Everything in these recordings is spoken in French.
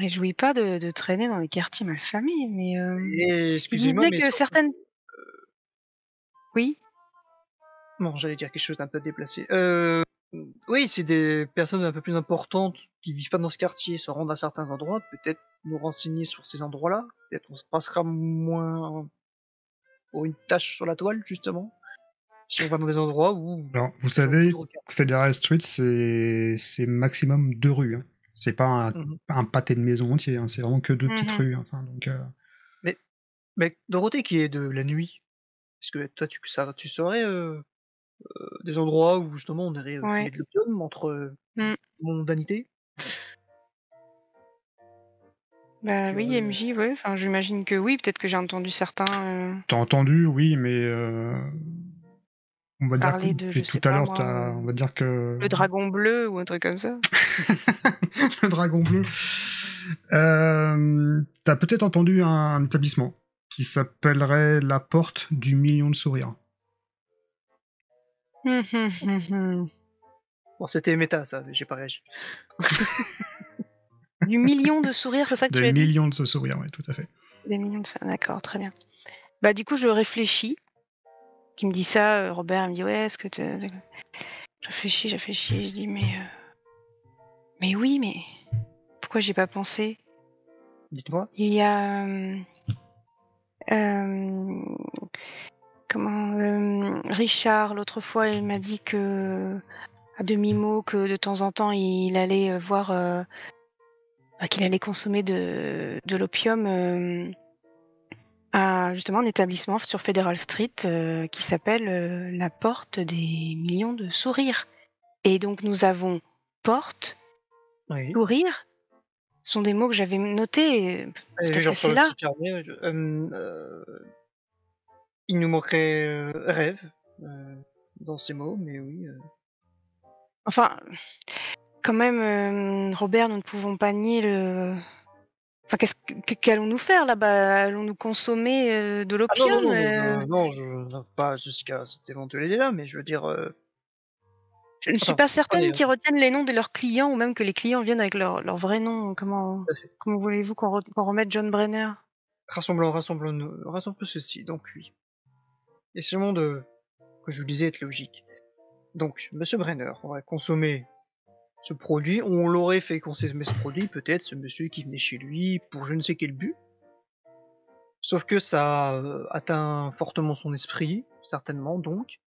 réjouit pas de traîner dans les quartiers malfamés, mais Et il excusez-moi, disait mais que surtout certaines oui? non, j'allais dire quelque chose d'un peu déplacé. Oui, c'est des personnes un peu plus importantes qui vivent pas dans ce quartier, se rendent à certains endroits, peut-être nous renseigner sur ces endroits-là. Peut-être on se passera moins pour une tâche sur la toile, justement, si on va dans des endroits où Mmh. Alors, vous les gens nous savez, regardent. Federal Street, c'est maximum 2 rues, hein. C'est pas Mmh. un pâté de maison entier, hein, c'est vraiment que 2 petites Mmh. rues, enfin donc Mais Dorothée qui est de la nuit, est-ce que toi tu saurais, des endroits où justement on irait, Ouais. fumer de l'opium entre, Mmh. mondanité? Bah, oui, Que MJ, ouais, enfin, j'imagine que oui, peut-être que j'ai entendu certains, tu entendu, oui, mais on va dire que parler de, je et tout sais à pas l'heure, moi, on va dire que le dragon bleu ou un truc comme ça. le dragon bleu. Tu peut-être entendu un établissement qui s'appellerait la Porte du Million de Sourires. Mmh mh, mmh mh. bon, c'était méta ça, mais j'ai pas réagi. Du million de sourires, c'est ça que De tu as dit? millions de sourires, oui, tout à fait. Des millions de sourires, d'accord, très bien. Bah, du coup, je réfléchis. Qui me dit ça, Robert, il me dit: «Ouais, est-ce que tu je réfléchis, je réfléchis, je dis: mais oui, mais pourquoi j'y ai pas pensé?» Dites-moi? Il y a, hem, comment, Richard, l'autre fois, il m'a dit que à demi-mot que de temps en temps, il allait, voir, bah, qu'il allait consommer de l'opium, à justement un établissement sur Federal Street, qui s'appelle, la Porte des Millions de Sourires et donc nous avons porte, Oui. sourire, ce sont des mots que j'avais notés et Et peut-être que genre sur c'est le là. petit carnet, il nous manquerait, rêve, dans ces mots, mais oui, Enfin, quand même, Robert, nous ne pouvons pas nier le enfin, qu'allons-nous faire là-bas? Allons-nous consommer, de ah non, non, l'opium, non, non, je non, pas jusqu'à cette éventualité-là, mais je veux dire, Je ne suis attends, pas attendez, certaine qu'ils retiennent les noms de leurs clients ou même que les clients viennent avec leur vrai nom. Comment tout à fait. comment voulez-vous qu'on remette John Brenner? Rassemblons ceci, donc oui. Essayons de que je vous disais être logique. Donc monsieur Brenner aurait consommé ce produit, on l'aurait fait consommer ce produit, peut-être ce monsieur qui venait chez lui pour je ne sais quel but, sauf que ça a, atteint fortement son esprit, certainement donc,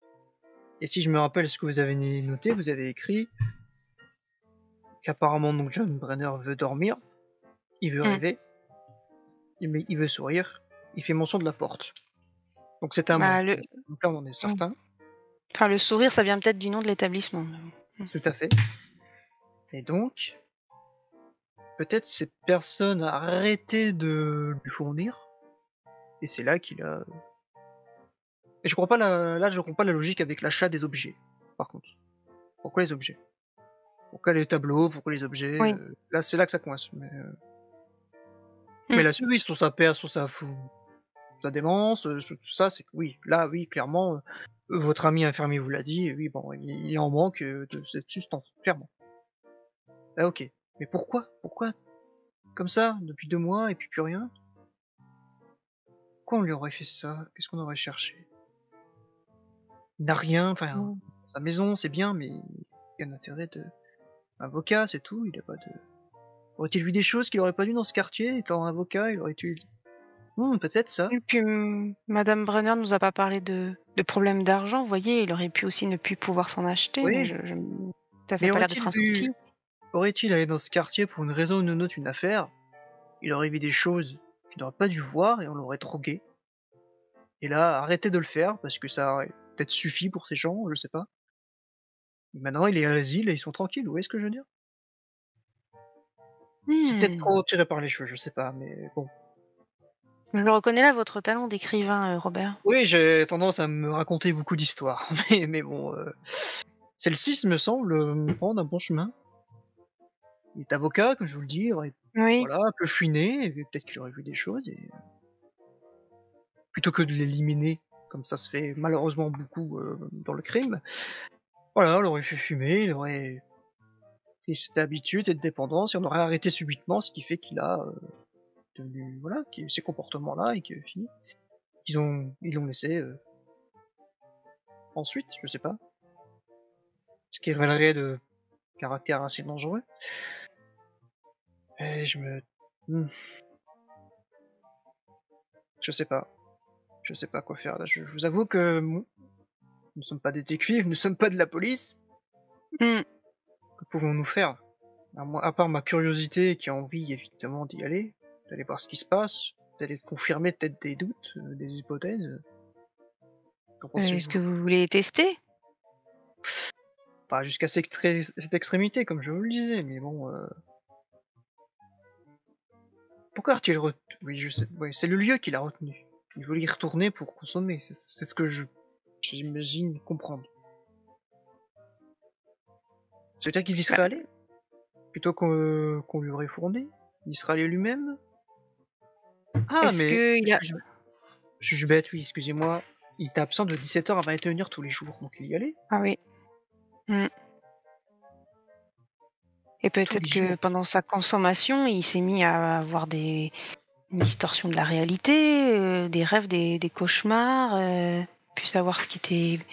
et si je me rappelle ce que vous avez noté, vous avez écrit qu'apparemment donc John Brenner veut dormir, il veut Mmh. rêver, il veut sourire, il fait mention de la porte. Donc c'est un Bah, mot. le Donc là on en est mmh, certain, enfin, le sourire, ça vient peut-être du nom de l'établissement, mais bon. tout à fait, et donc peut-être cette personne a arrêté de lui fournir, et c'est là qu'il a et je crois pas je comprends pas la logique avec l'achat des objets, par contre. Pourquoi les objets? Pourquoi les tableaux? Pourquoi les objets? Oui. Là, c'est là que ça coince, mais Mmh. là-dessus, oui, sur sa démence, sur tout ça, c'est que oui, là, oui, clairement, votre ami infirmier vous l'a dit, oui, bon, il en manque, de cette substance, clairement. Ah OK. Mais pourquoi? Pourquoi? Comme ça, depuis 2 mois et puis plus rien? Pourquoi on lui aurait fait ça? Qu'est-ce qu'on aurait cherché? Il n'a rien, enfin, Mmh. sa maison, c'est bien, mais il y a un intérêt de avocat, c'est tout, il a pas de aurait-il vu des choses qu'il aurait pas vues dans ce quartier? Étant avocat, il aurait eu peut-être ça. Et puis, madame Brenner nous a pas parlé de problèmes d'argent, vous voyez? Il aurait pu aussi ne plus pouvoir s'en acheter, donc Oui, je ça fait mais pas l'air d'être un souci. aurait-il allé dans ce quartier pour une raison ou une autre, une affaire, il aurait vu des choses qu'il n'aurait pas dû voir et on l'aurait drogué et là, arrêté de le faire parce que ça aurait peut-être suffi pour ces gens, je sais pas. Maintenant, il est à l'asile et ils sont tranquilles, vous voyez ce que je veux dire? C'est peut-être Mmh. trop tiré par les cheveux, je sais pas, mais bon. Je reconnais là votre talent d'écrivain, Robert. Oui, j'ai tendance à me raconter beaucoup d'histoires, mais bon, celle-ci, me semble, me prendre un bon chemin. Il est avocat, comme je vous le dis, il aurait Oui. voilà, un peu fouiné et peut-être qu'il aurait vu des choses et plutôt que de l'éliminer, comme ça se fait malheureusement beaucoup, dans le crime, voilà, on l'aurait fait fumer, il aurait Et cette habitude, cette dépendance, et on aurait arrêté subitement, ce qui fait qu'il a devenu, voilà, ces comportements-là, et que fini. Ils l'ont laissé ensuite, je sais pas. Ce qui révélerait de caractère assez dangereux. Et hmm, je sais pas. Je sais pas quoi faire là. Je vous avoue que nous ne sommes pas détectives, nous ne sommes pas de la police. Hmm. Que pouvons-nous faire? À part ma curiosité qui a envie évidemment d'y aller, d'aller voir ce qui se passe, d'aller confirmer peut-être des doutes, des hypothèses. Qu'en Est-ce pensez-vous? que vous voulez tester? Pas jusqu'à cette extrémité, comme je vous le disais, mais bon. Pourquoi a-t-il retenu? Oui, je sais. Oui, c'est le lieu qui l'a retenu. Il voulait y retourner pour consommer. C'est ce que j'imagine comprendre. C'est-à-dire qu'il y serait allé plutôt qu'on lui aurait fourni. Il y serait allé lui-même. Ah, Est-ce mais qu'il a... je suis bête, oui, excusez-moi. Il était absent de 17h à 21h tous les jours, donc il y allait Ah oui. Hmm. Et tous peut-être les que jours. pendant sa consommation, il s'est mis à avoir une distorsion de la réalité, des rêves, des cauchemars, puis savoir ce qui était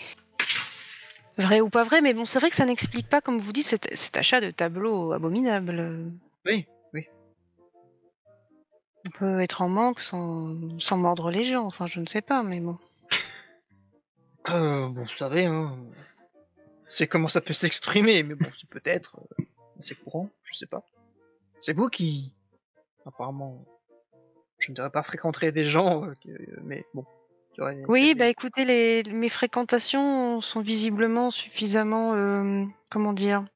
vrai ou pas vrai. Mais bon, c'est vrai que ça n'explique pas, comme vous dites, cet achat de tableaux abominables. Oui, oui. On peut être en manque sans mordre les gens, enfin je ne sais pas, mais bon. Bon, vous savez, hein, c'est comment ça peut s'exprimer, mais bon, c'est peut-être assez courant, je sais pas. C'est vous qui, apparemment, je ne dirais pas fréquenterez des gens, mais bon, qui Oui, bah avaient- écoutez, mes fréquentations sont visiblement suffisamment, comment dire,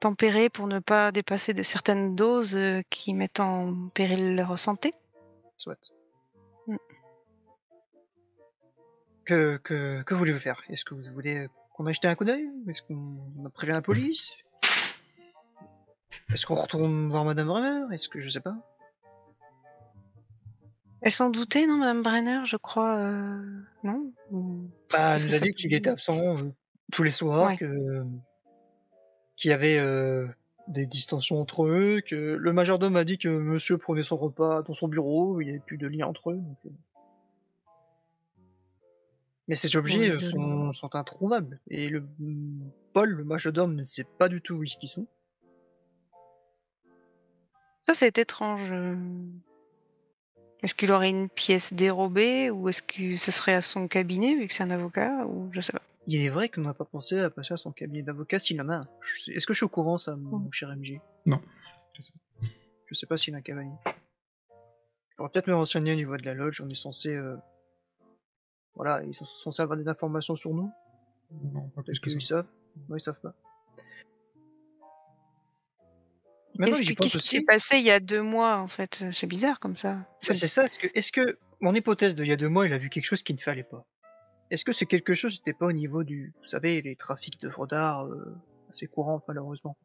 tempérées pour ne pas dépasser de certaines doses qui mettent en péril leur santé. soit. Mm. Que voulez-vous faire? Est-ce que vous voulez qu'on aille jeter un coup d'œil? Est-ce qu'on prévient la police? Est-ce qu'on retourne voir Madame Bremer? Est-ce que je sais pas? Elle s'en doutait, non, Madame Brenner, je crois, non? Bah, elle Qu'est-ce que nous a ça dit peut qu'il était dire? absent tous les soirs, Ouais. que qu'il y avait des distensions entre eux, que le majordome a dit que monsieur prenait son repas dans son bureau, il n'y avait plus de lien entre eux. Mais ces Bon, objets désolée. sont introuvables. Et Paul, le majordome, ne sait pas du tout où ils sont. Ça, c'est étrange. Est-ce qu'il aurait une pièce dérobée ou est-ce que ce serait à son cabinet vu que c'est un avocat ou je sais pas. Il est vrai qu'on n'a pas pensé à passer à son cabinet d'avocat s'il en a un. Est-ce que je suis au courant, ça, Mm. mon cher MJ? Non. Je sais pas s'il a un cavalier. Je pourrais peut-être me renseigner au niveau de la loge, on est censé... voilà, ils sont censés avoir des informations sur nous. Non, pas plus Peut-être que ça. qu'ils savent. Non, ils savent pas. Maintenant que j'y pense Qu'est-ce qui s'est aussi, passé il y a 2 mois en fait? C'est bizarre comme ça. bah, c'est ça, est-ce que mon hypothèse de il y a 2 mois, il a vu quelque chose qu'il ne fallait pas? Est-ce que c'est quelque chose, c'était pas au niveau vous savez, les trafics d'œuvres d'art assez courants malheureusement?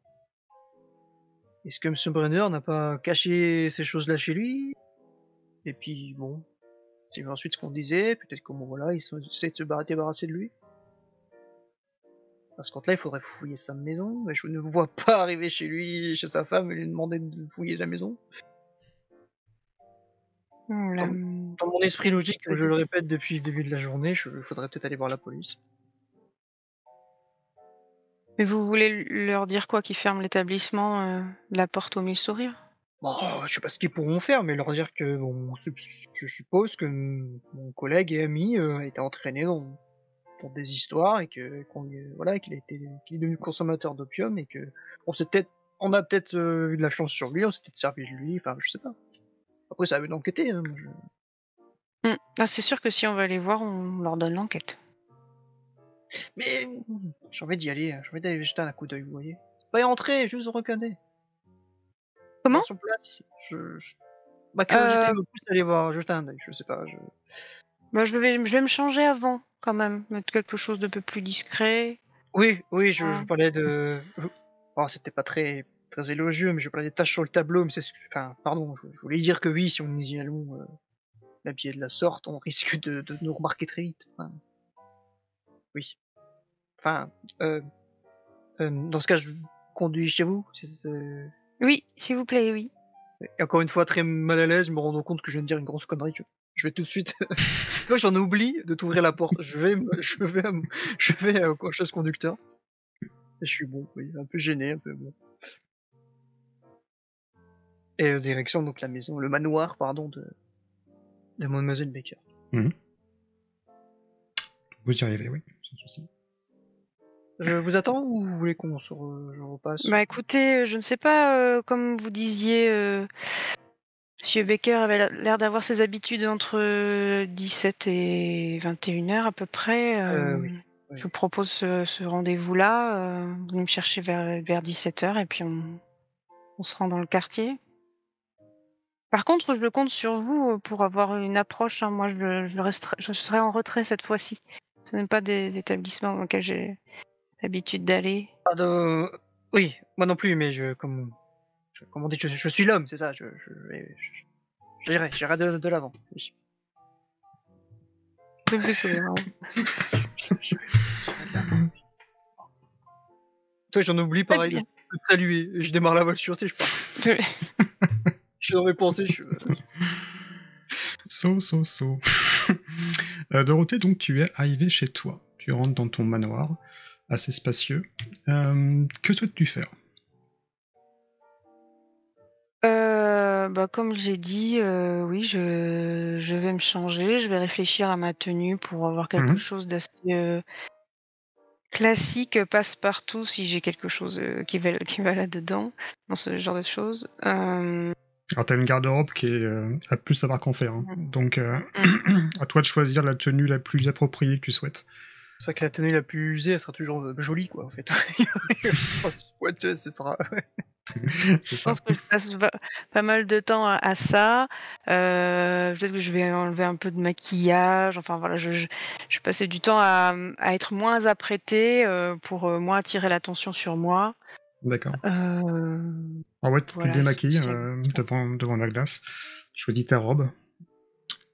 Est-ce que Monsieur Brenner n'a pas caché ces choses-là chez lui? Et puis bon, c'est ensuite ce qu'on disait, peut-être que bon voilà, essaient de se débarrasser de lui. Parce que là, il faudrait fouiller sa maison, mais je ne vois pas arriver chez lui, chez sa femme, et lui demander de fouiller la maison. La- Dans mon esprit logique, comme je le répète depuis le début de la journée, il faudrait peut-être aller voir la police. Mais vous voulez leur dire quoi? Qu'ils ferment l'établissement, la porte aux 1000 sourires? Bon, je sais pas ce qu'ils pourront faire, mais leur dire que bon, je suppose que mon collègue et ami a été entraîné dans des histoires et voilà, qu'il est devenu consommateur d'opium et que on a peut-être eu de la chance sur lui, on s'est peut-être servi de lui, enfin je sais pas. Après ça à eux d'enquêter, hein, Ah, c'est sûr que si on va les voir, on leur donne l'enquête. mais j'ai envie d'y aller, j'ai envie d'aller jeter un coup d'œil, vous voyez. Pas y rentrer, juste regarder. Comment? Voir sur place, ma curiosité Euh, me pousse à aller voir, jeter un œil, je sais pas, Bah, je vais me changer avant, quand même. Mettre quelque chose de peu plus discret. Oui, oui, je Ah. parlais de... Oh, c'était pas très élogieux, mais je parlais des taches sur le tableau, mais enfin, pardon, je voulais dire que oui, si on y allons habillés de la sorte, on risque de nous remarquer très vite. Enfin, oui. Enfin, dans ce cas, conduis chez vous. Oui, s'il vous plaît, oui. Et encore une fois, très mal à l'aise, me rendant compte que je viens de dire une grosse connerie. Je vais tout de suite. Toi, j'en oublie de t'ouvrir la porte. Je vais au chaise conducteur. Et je suis bon, oui, un peu gêné, un peu bon. Et direction donc la maison, le manoir, pardon, de Mademoiselle Baker. Vous y arrivez, oui, sans souci. Je vous attends ou vous voulez qu'on je repasse? Bah écoutez, je ne sais pas, comme vous disiez, Monsieur Baker avait l'air d'avoir ses habitudes entre 17 et 21h à peu près. Oui. Je vous propose ce rendez-vous-là. Vous venez me chercher vers 17h et puis on se rend dans le quartier. Par contre, je compte sur vous pour avoir une approche. Hein. Moi, je serai en retrait cette fois-ci. Ce n'est pas des établissements dans lesquels j'ai l'habitude d'aller. Oui, moi non plus, mais comme on dit, je suis l'homme, c'est ça. J'irai de l'avant. Oui. C'est plus sourire. J'irai de l'avant. Toi, j'en oublie pareil de te saluer. Et je démarre la voiture, tu sais, je pars. Je suis dans mes pensées. So. Dorothée, donc tu es arrivé chez toi. Tu rentres dans ton manoir, assez spacieux. Que souhaites-tu faire? Comme j'ai dit, oui, je vais me changer, je vais réfléchir à ma tenue pour avoir quelque chose d'assez classique, passe-partout, si j'ai quelque chose qui va là-dedans, dans ce genre de choses. Alors t'as une garde-robe qui est à plus savoir qu'en faire, hein. Donc à toi de choisir la tenue la plus appropriée que tu souhaites. C'est vrai que la tenue la plus usée, elle sera toujours jolie, quoi, en fait. Ouais, ce sera... C'est Je ça. pense que je passe pas mal de temps à ça. Peut-être que je vais enlever un peu de maquillage. Enfin voilà, je passais du temps à être moins apprêtée pour moins attirer l'attention sur moi. D'accord. Euh, Alors ouais, tu voilà, te démaquilles si j'avais- devant la glace. Tu choisis ta robe.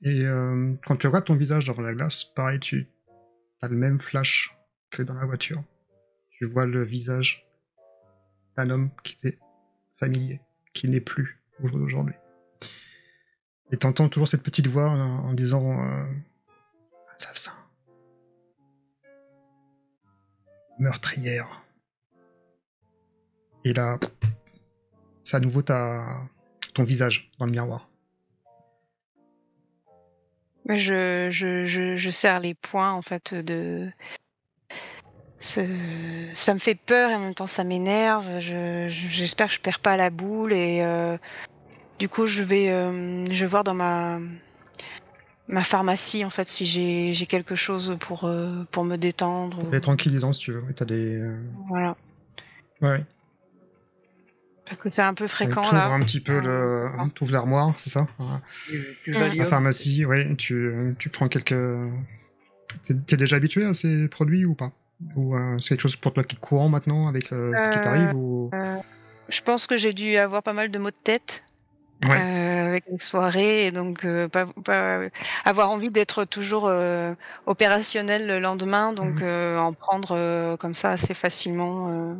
Et quand tu regardes ton visage devant la glace, pareil, tu as le même flash que dans la voiture. Tu vois le visage d'un homme qui t'est familier, qui n'est plus au jour d'aujourd'hui. Et t'entends toujours cette petite voix en disant assassin, meurtrière. Et là, c'est à nouveau ton visage dans le miroir. Mais je serre les poings en fait ça me fait peur et en même temps ça m'énerve. J'espère que je perds pas la boule et du coup je vais voir dans ma pharmacie en fait si j'ai quelque chose pour me détendre. T'as des tranquillisants si tu veux. T'as des. Voilà. Ouais. Parce que c'est un peu fréquent T'ouvres là. un petit peu t'ouvres l'armoire, c'est ça? La pharmacie, oui. Tu prends quelques. T'es déjà habitué à ces produits ou pas? Ou c'est quelque chose pour toi qui est courant maintenant avec ce qui t'arrive ou... Je pense que j'ai dû avoir pas mal de maux de tête avec les soirées et donc pas avoir envie d'être toujours opérationnel le lendemain, donc en prendre comme ça assez facilement.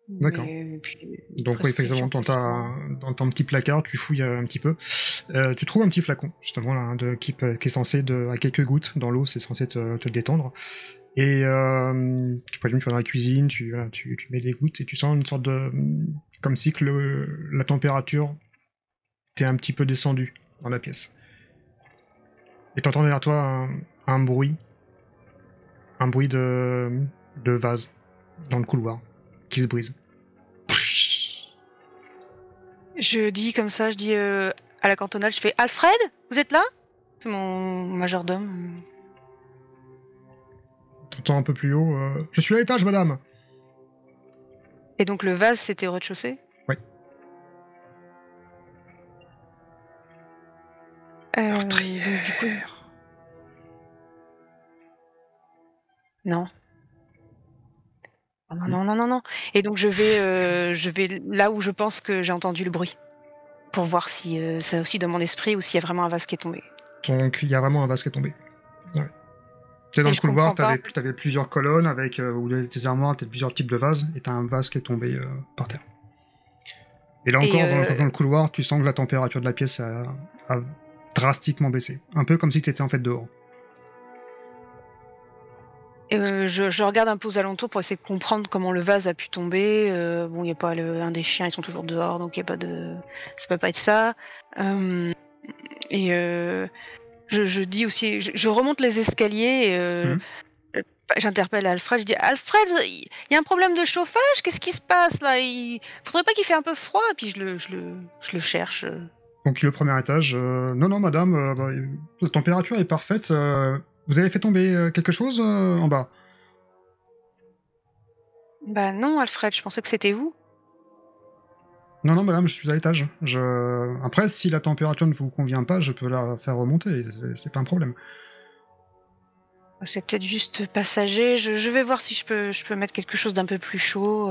D'accord. Donc oui, effectivement, dans ton petit placard, tu fouilles un petit peu. Tu trouves un petit flacon, justement, là, qui est censé, à quelques gouttes dans l'eau, c'est censé te détendre. Et tu présumes, tu vas dans la cuisine, tu mets les gouttes et tu sens une sorte de... Comme si que la température t'est un petit peu descendue dans la pièce. Et t'entends derrière toi un bruit de vase dans le couloir qui se brise. Je dis comme ça, je dis à la cantonade, je fais Alfred, vous êtes là? C'est mon majordome. T'entends un peu plus haut, je suis à l'étage, madame. Et donc le vase, c'était au rez-de-chaussée? Oui. Meurtrière. Non. Non. Et donc je vais là où je pense que j'ai entendu le bruit. Pour voir si c'est aussi dans mon esprit ou s'il y a vraiment un vase qui est tombé. Donc il y a vraiment un vase qui est tombé. Ouais. T'es dans Et le je couloir, comprends pas. t'avais plusieurs colonnes avec où tes armoires, t'as plusieurs types de vases, et t'as un vase qui est tombé par terre. Et là encore, dans le couloir, tu sens que la température de la pièce a drastiquement baissé. Un peu comme si t'étais en fait dehors. Je regarde un peu aux alentours pour essayer de comprendre comment le vase a pu tomber. Bon, il y a pas un des chiens, ils sont toujours dehors, donc il y a pas de, ça peut pas être ça. Je dis aussi, je remonte les escaliers. J'interpelle Alfred. Je dis Alfred, il y a un problème de chauffage. Qu'est-ce qui se passe là? Il faudrait pas qu'il fait un peu froid. Et puis je le cherche. Donc le premier étage. Non, madame, la température est parfaite. Vous avez fait tomber quelque chose en bas? Bah non, Alfred, je pensais que c'était vous. Non, madame, je suis à l'étage. Après, si la température ne vous convient pas, je peux la faire remonter. C'est pas un problème. C'est peut-être juste passager. Je vais voir si je peux mettre quelque chose d'un peu plus chaud.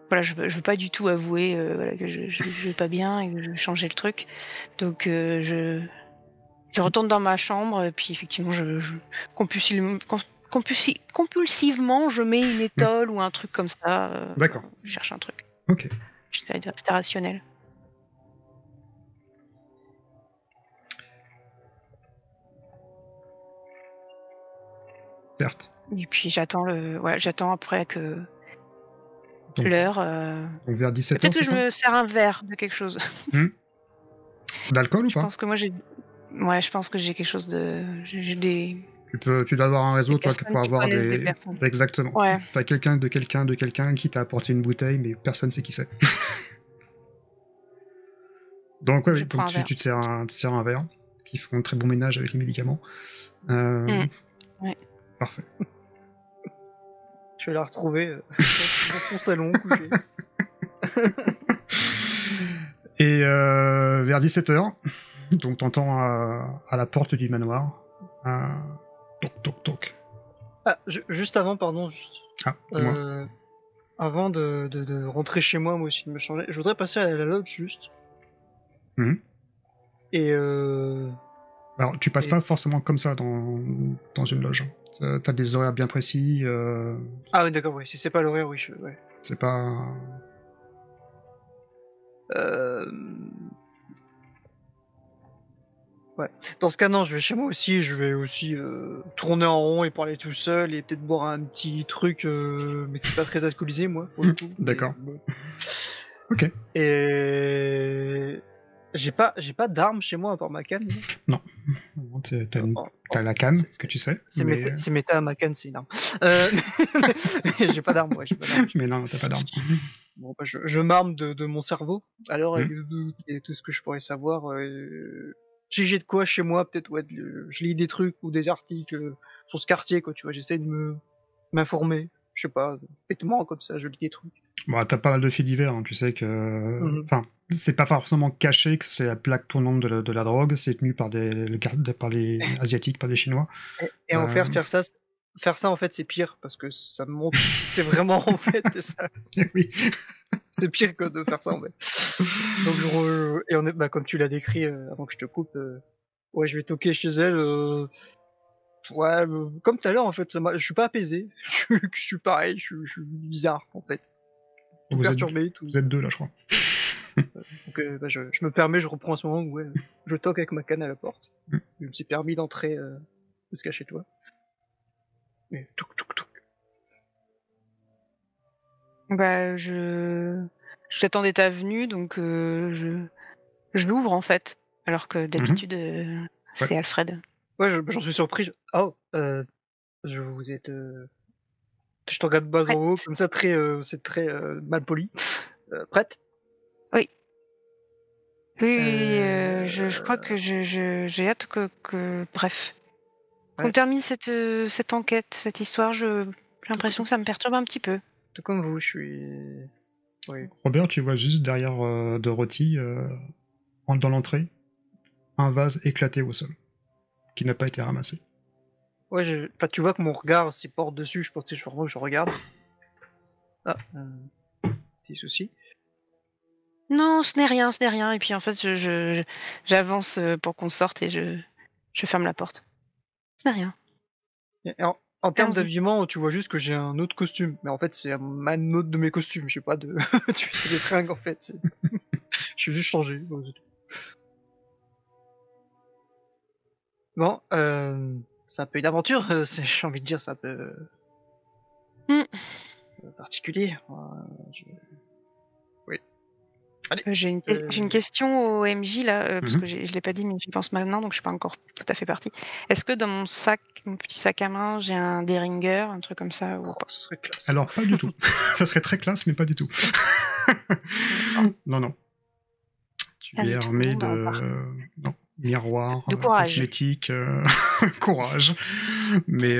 Voilà, je veux pas du tout avouer voilà, que je vais pas bien et que je vais changer le truc. Donc je retourne dans ma chambre et puis effectivement compulsivement je mets une étole ou un truc comme ça. D'accord. Je cherche un truc. Ok. C'était rationnel. Certes. Et puis j'attends après que l'heure. Donc vers 17h, Peut-être que je me sers un verre de quelque chose. D'alcool ou pas? Je pense que moi je pense que j'ai quelque chose de. J'ai des. Tu dois avoir un réseau, toi, pour avoir des personnes. Exactement. Ouais. T'as quelqu'un qui t'a apporté une bouteille, mais personne sait qui c'est. Donc, ouais, donc tu te sers un verre, qui font un très bon ménage avec les médicaments. Ouais. Parfait. Je vais la retrouver dans son salon, couché. Et vers 17h, donc t'entends à la porte du manoir toc toc toc. Ah, juste avant, pardon, Ah, dis-moi. Avant de rentrer chez moi aussi, de me changer, je voudrais passer à la lodge juste. Et alors, tu passes pas forcément comme ça dans une loge. T'as des horaires bien précis. Ah oui, d'accord, oui. Si c'est pas l'horaire, oui, ouais. C'est pas... Ouais. Dans ce cas, non, je vais chez moi aussi. Je vais aussi tourner en rond et parler tout seul et peut-être boire un petit truc, mais qui est pas très alcoolisé, moi, pour le coup. D'accord. Mais... Ok. Et... J'ai pas d'armes chez moi à part ma canne. Non. T'as la canne, que tu sais. C'est méta, ma canne, c'est une arme. J'ai pas d'armes, ouais. Mais non, t'as pas d'armes. Bon, bah, je m'arme de mon cerveau. Alors, et tout ce que je pourrais savoir. J'ai de quoi chez moi, peut-être, ouais, je lis des trucs ou des articles sur ce quartier, quoi, tu vois. J'essaie de m'informer. Je sais pas, bêtement, comme ça, je lis des trucs. Bon, t'as pas mal de faits divers, hein. Tu sais que... Enfin, c'est pas forcément caché que c'est la plaque tournante de la drogue, c'est tenu par les Asiatiques, par les Chinois. Et en faire ça, en fait, c'est pire, parce que ça me montre si c'est vraiment, en fait, ça. Oui. C'est pire que de faire ça, en fait. Donc, comme tu l'as décrit avant que je te coupe, ouais, je vais toquer chez elle. Ouais, comme tout à l'heure, en fait, je suis pas apaisé. Je suis pareil, je suis bizarre, en fait. Tout perturbé. Vous êtes deux, là, je crois. Donc, je me permets, je reprends à ce moment où je toque avec ma canne à la porte. Je me suis permis d'entrer jusqu'à chez toi. Et toc. Bah, j'attendais ta venue, donc je l'ouvre en fait, alors que d'habitude c'est Alfred. Ouais, j'en suis surpris. Oh, vous êtes. Je te regarde bas en haut, comme ça, c'est très mal poli. Prête? Oui. Oui, je crois que j'ai hâte que bref. Qu'on termine cette enquête, cette histoire, j'ai l'impression que ça me perturbe un petit peu. Tout comme vous, je suis... Oui. Robert, tu vois juste derrière Dorothy, dans l'entrée, un vase éclaté au sol, qui n'a pas été ramassé. Ouais, tu vois que mon regard s'y porte dessus, je pense que je regarde. Ah, petit souci. Non, ce n'est rien. Et puis en fait, j'avance pour qu'on sorte et je ferme la porte. Ce n'est rien. Et en termes d'habillement, tu vois juste que j'ai un autre costume, mais en fait c'est un autre de mes costumes, j'ai pas de... c'est des fringues en fait. Je suis juste changé. Bon, c'est tout. Bon, c'est un peu une aventure, j'ai envie de dire, c'est un peu particulier. Je... Oui. Allez. J'ai une question au MJ là, parce que je l'ai pas dit, mais j'y pense maintenant, donc je suis pas encore tout à fait partie. Est-ce que dans mon petit sac à main, j'ai un Derringer, un truc comme ça ou pas? Ce serait classe. Alors, pas du tout. Ça serait très classe, mais pas du tout. Non. Tu es armé de... Non. Miroir, cosmétique, courage. Mais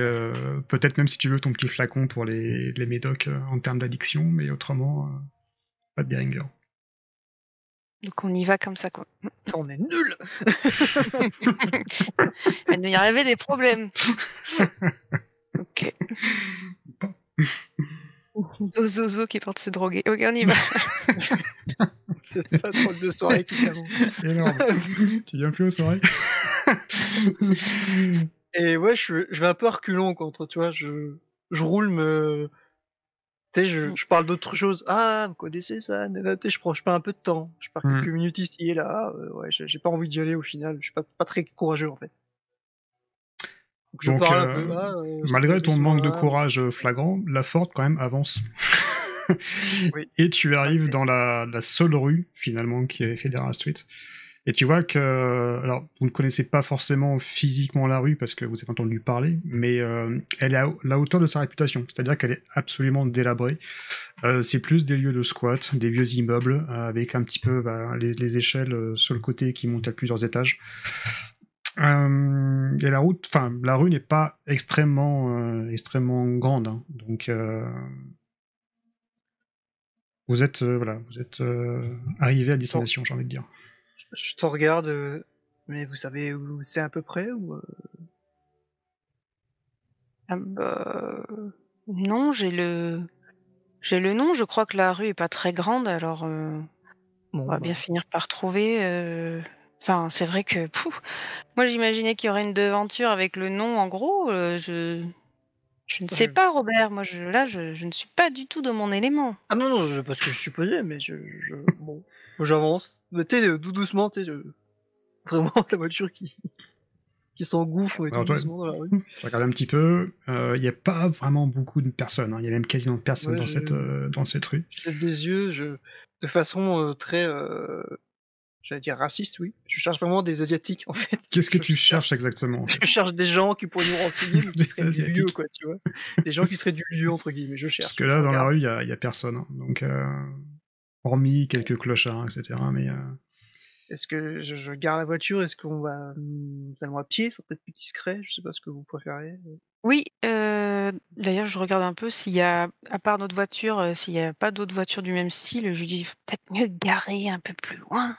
peut-être même si tu veux ton petit flacon pour les médocs en termes d'addiction, mais autrement, pas de Derringer. Donc on y va comme ça, quoi. On est nuls. Il y avait des problèmes. Ok. Zozo qui porte se droguer. Ok, on y va. C'est ça, drôle de soirée qui s'annonce. Énorme. Tu viens plus aux soirées? Et ouais, je vais un peu reculons contre, tu vois, je roule, tu sais, je parle d'autres choses. Ah, vous connaissez ça? Je prends un peu de temps. Je pars quelques minutes ici et là. Ouais, j'ai pas envie d'y aller au final. Je suis pas très courageux en fait. Donc je parle un peu. Malgré ton manque de courage flagrant, la Ford quand même avance. Oui. Et tu arrives dans la seule rue finalement qui est Federal Street. Et tu vois que, alors, vous ne connaissez pas forcément physiquement la rue parce que vous avez entendu parler, mais elle est à la hauteur de sa réputation, c'est-à-dire qu'elle est absolument délabrée. C'est plus des lieux de squat, des vieux immeubles, avec un petit peu les échelles sur le côté qui montent à plusieurs étages. Et la rue n'est pas extrêmement grande, hein, donc vous êtes arrivé à destination, j'ai envie de dire. Je te regarde, mais vous savez où c'est à peu près ou Non, j'ai le nom. Je crois que la rue est pas très grande, alors on va bien finir par trouver. Enfin, c'est vrai que moi j'imaginais qu'il y aurait une devanture avec le nom en gros. Je ne sais pas, Robert. Moi, je ne suis pas du tout dans mon élément. Ah non, parce que je supposais, mais bon, j'avance. Mais tu sais, doucement, tu sais, vraiment la voiture qui s'engouffre tout doucement dans la rue. Je regarde un petit peu, il n'y a pas vraiment beaucoup de personnes, hein. Il y a même quasiment personne dans cette rue. Je lève des yeux, de façon très, j'allais dire raciste, oui. Je cherche vraiment des Asiatiques, en fait. Qu'est-ce que tu cherches exactement en fait? Je cherche des gens qui pourraient nous renseigner, mais qui seraient du lieu, quoi, tu vois. Des gens qui seraient du lieu, entre guillemets, je cherche. Parce que là, dans la rue, il y a personne, hein. Donc, hormis quelques clochards, etc., mais... Est-ce que je gare la voiture? Est-ce qu'on va nous allons à pied? C'est peut-être plus discret, je sais pas ce que vous préférez. Oui, d'ailleurs, je regarde un peu s'il y a, à part notre voiture, s'il y a pas d'autres voitures du même style. Je dis peut-être mieux garer un peu plus loin.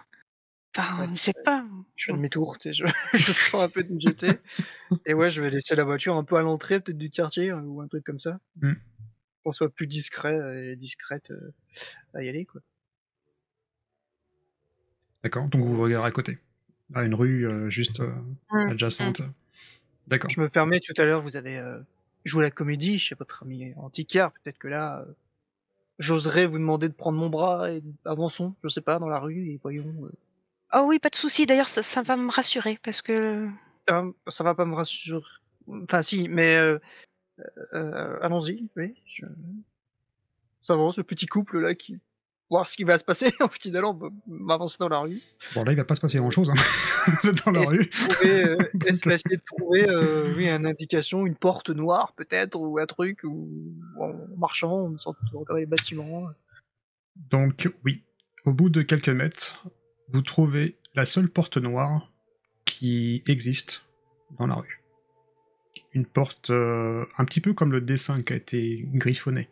Enfin, je sais pas. Je fais demi-tour, tu sais, je sors un peu de me jeter. Et ouais, je vais laisser la voiture un peu à l'entrée, peut-être du quartier, ou un truc comme ça. Qu'on soit plus discret et discrète à y aller, quoi. D'accord, donc vous regardez à côté. À une rue juste adjacente. D'accord. Je me permets, tout à l'heure, vous avez joué la comédie chez votre ami antiquaire. Peut-être que là, j'oserais vous demander de prendre mon bras et avançons, je sais pas, dans la rue et voyons. Oh oui, pas de souci. D'ailleurs, ça va me rassurer parce que... Ça va pas me rassurer. Enfin, si, mais allons-y, oui. Ça avance, ce petit couple là qui... Voir ce qui va se passer en finalement m'avancer dans la rue. Bon là il va pas se passer grand chose, hein. Vous êtes dans la rue. Est-ce qu'il va essayer de trouver une indication, une porte noire peut-être, ou un truc, ou en marchant, on sort de regarder les bâtiments. Donc oui, au bout de quelques mètres, vous trouvez la seule porte noire qui existe dans la rue. Une porte un petit peu comme le dessin qui a été griffonné.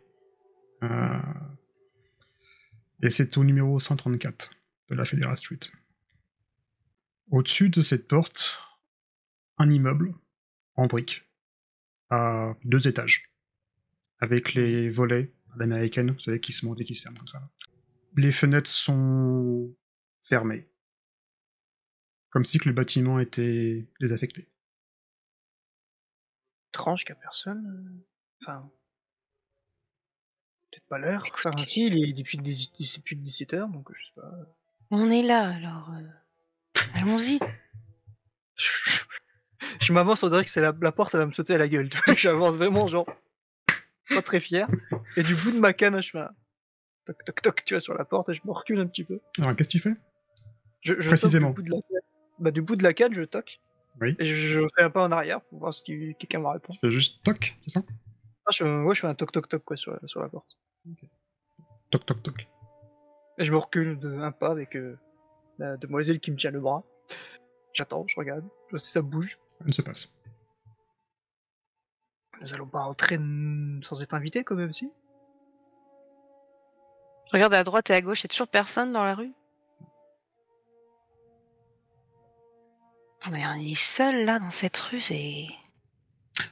Et c'est au numéro 134 de la Federal Street. Au-dessus de cette porte, un immeuble en briques, à 2 étages, avec les volets à l'américaine, vous savez, qui se montent et qui se ferment comme ça. Les fenêtres sont fermées, comme si que le bâtiment était désaffecté. étrange qu'il n'y a personne. Enfin... Peut-être pas l'heure. Enfin, si, il est depuis c'est plus de 17h, donc je sais pas. On est là, alors... Allons-y. Je m'avance, on dirait que c'est la porte, elle va me sauter à la gueule. J'avance vraiment, genre... Pas très fier. Et du bout de ma canne, je fais un... Toc, toc, toc, tu vois, sur la porte, et je me recule un petit peu. Alors, qu'est-ce que tu fais Je précisément. toque du bout de la canne. Du bout de la canne, je toque. Oui. Et je fais un pas en arrière pour voir si quelqu'un va répondre. Tu fais juste toc, c'est ça? Je fais un toc toc toc quoi sur la porte. Okay. Toc toc toc. Et je me recule un pas avec la demoiselle qui me tient le bras. J'attends, je regarde, je vois si ça bouge. Elle se passe. Nous allons pas rentrer sans être invités quand même, si? Je regarde à droite et à gauche, il y a toujours personne dans la rue. Mais on est seul là dans cette rue, c'est...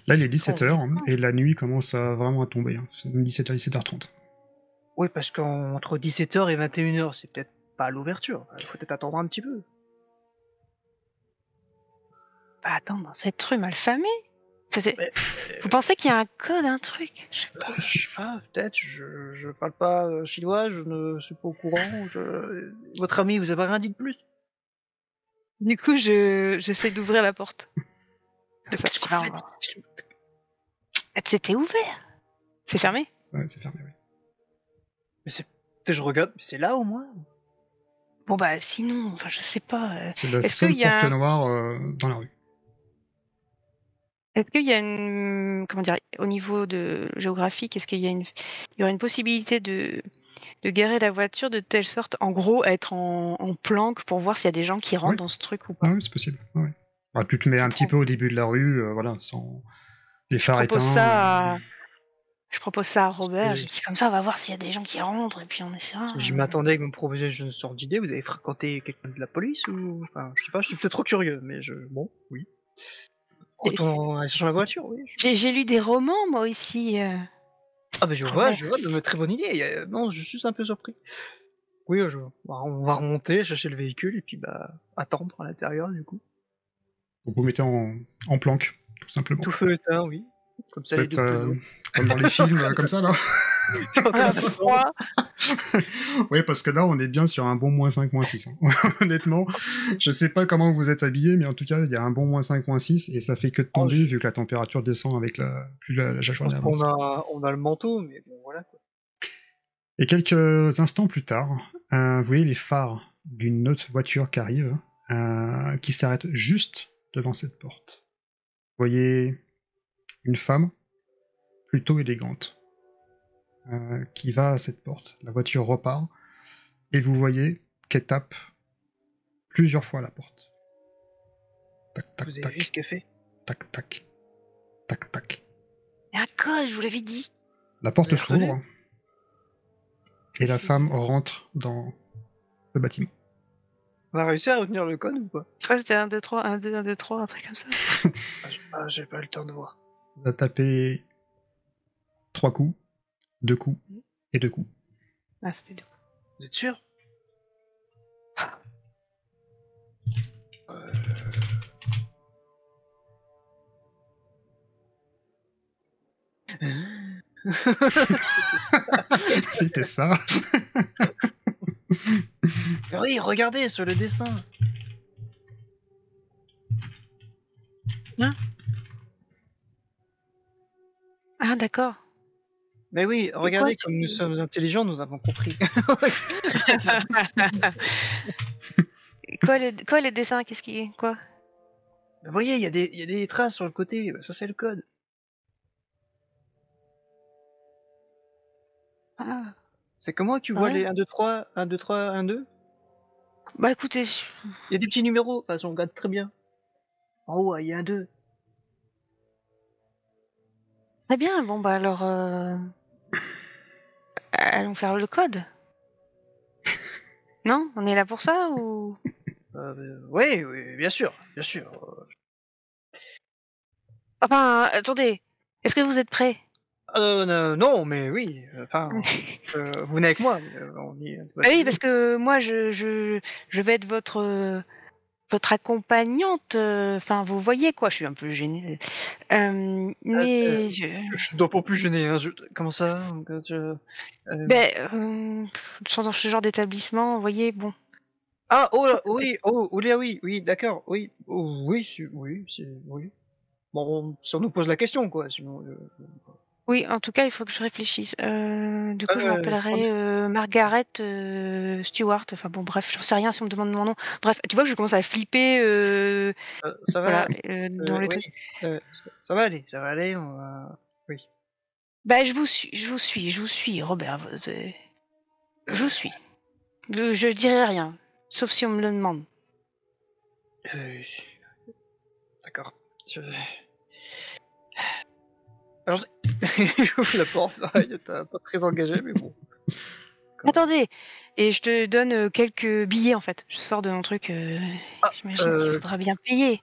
Là, il est 17h et la nuit commence vraiment à tomber. Hein. C'est 17h, 17h30. Oui, parce qu'entre 17h et 21h, c'est peut-être pas à l'ouverture. Il faut peut-être attendre un petit peu. Bah attends, dans cette rue malfamée. Vous pensez qu'il y a un code, un truc? Je sais pas, peut-être. Je parle pas chinois, je ne suis pas au courant. Votre ami vous avez rien dit de plus? Du coup, j'essaie d'ouvrir la porte. C'était ouvert. C'est fermé? Ouais, c'est fermé, oui. Mais je regarde, mais c'est là au moins? Bon bah sinon, enfin je sais pas. C'est la seule porte noire dans la rue. Est-ce qu'il y a une... Comment dire, au niveau de géographique, est-ce qu'il y a il y aurait une possibilité de garer la voiture de telle sorte, en gros, à être en planque pour voir s'il y a des gens qui rentrent dans ce truc ou pas? Oui, c'est possible. Ouais. Bah, tu te mets un petit peu au début de la rue, voilà, sans les phares éteints. Je propose ça à Robert, je dis comme ça, on va voir s'il y a des gens qui rentrent et puis on essaiera. Je m'attendais que vous me proposiez une sorte d'idée, vous avez fréquenté quelqu'un de la police ou... Enfin, je sais pas, je suis peut-être trop curieux, mais bon, oui. Retournons à la voiture, oui. J'ai lu des romans, moi aussi. Ah bah je vois, de très bonne idée. Non, je suis un peu surpris. Oui, on va remonter, chercher le véhicule et puis attendre à l'intérieur du coup. Donc vous mettez en planque, tout simplement. Tout feu éteint, oui. Comme ça, les deux comme dans les films, comme ça là. Oui, parce que là, on est bien sur un bon -5, -6. Hein. Honnêtement, je sais pas comment vous êtes habillés, mais en tout cas, il y a un bon -5, -6, et ça fait que de tomber, vu que la température descend avec la journée avance. On a le manteau, mais bon, voilà. Quoi. Et quelques instants plus tard, vous voyez les phares d'une autre voiture qui arrive, qui s'arrête juste devant cette porte. Vous voyez une femme, plutôt élégante, qui va à cette porte. La voiture repart, et vous voyez qu'elle tape plusieurs fois à la porte. Tac, tac, vous avez tac. vu ce qu'elle fait? Tac, tac. Tac, tac. Il y a un code, je vous l'avais dit. La porte s'ouvre, et la femme rentre dans le bâtiment. On a réussi à retenir le code ou pas? Je crois que c'était 1, 2, 3, 1, 2, 1, 2, 3, un truc comme ça. J'ai pas eu le temps de voir. Elle a tapé 3 coups, 2 coups, et 2 coups. Ah, c'était 2 coups. Vous êtes sûr? C'était ça. Oui, regardez sur le dessin. Hein? Ah, d'accord. Mais oui, regardez, comme nous sommes intelligents, nous avons compris. Quoi les dessins? Qu'est-ce qui est? Quoi? Vous voyez, il y a des traces sur le côté. Ça, c'est le code. Ah. C'est comment tu vois les 1, 2, 3, 1, 2, 3, 1, 2? Bah écoutez... Il y a des petits numéros. Enfin, on regarde très bien. En haut, il y a un 2. Très bien, bon bah alors... Allons faire le code. Non? On est là pour ça ou... Oui, bien sûr, bien sûr. Enfin, attendez. Est-ce que vous êtes prêts? Non, mais oui. Enfin, vous venez avec moi. Oui, parce que moi, je vais être votre votre accompagnante, enfin, vous voyez quoi, je suis un peu gênée. Mais Je dois pas plus gêner, hein. Comment ça? dans ce genre d'établissement, vous voyez, bon. Ah! Oh là! Oui! Oh là, oui! Oui, d'accord, oui. Oh, oui, oui. Bon, si on nous pose la question, quoi, sinon, Oui, en tout cas, il faut que je réfléchisse. Du coup, je prends m'appellerai Margaret Stewart. Enfin bon, bref, j'en sais rien si on me demande mon nom. Bref, tu vois que je commence à flipper. ça Voilà, va, dans le oui, truc. ça va aller, on va oui. Bah, je vous suis, Robert. Je vous suis. Je dirai rien, sauf si on me le demande. Heu, d'accord. Alors j'ouvre la porte, pareil, tu pas très engagé, mais bon. Attendez, et je te donne quelques billets en fait. Je sors de mon truc. Ah, J'imagine qu'il faudra bien payer.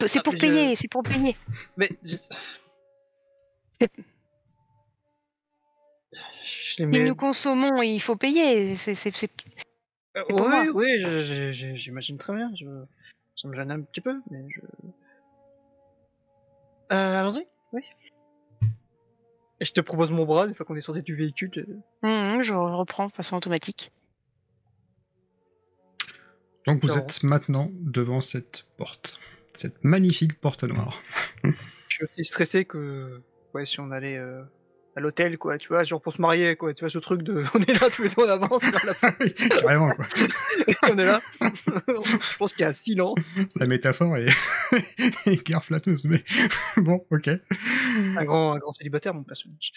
C'est pour mais je payer, c'est pour payer. mais je les Si mets nous consommons, il faut payer. C'est pour moi. oui, j'imagine très bien, ça me gêne un petit peu, mais allons-y, oui. Et je te propose mon bras une fois qu'on est sorti du véhicule, Je reprends de façon automatique. Donc vous êtes maintenant devant cette porte. Cette magnifique porte noire. Je suis aussi stressé que, ouais, si on allait, à l'hôtel, quoi, tu vois? Genre pour se marier, quoi, tu vois? Ce truc de on est là tous les 2 en avance vers la fin. Carrément, quoi. Et on est là. Je pense qu'il y a un silence. La métaphore est guerre flatteuse, mais bon, ok. Un grand célibataire, mon personnage.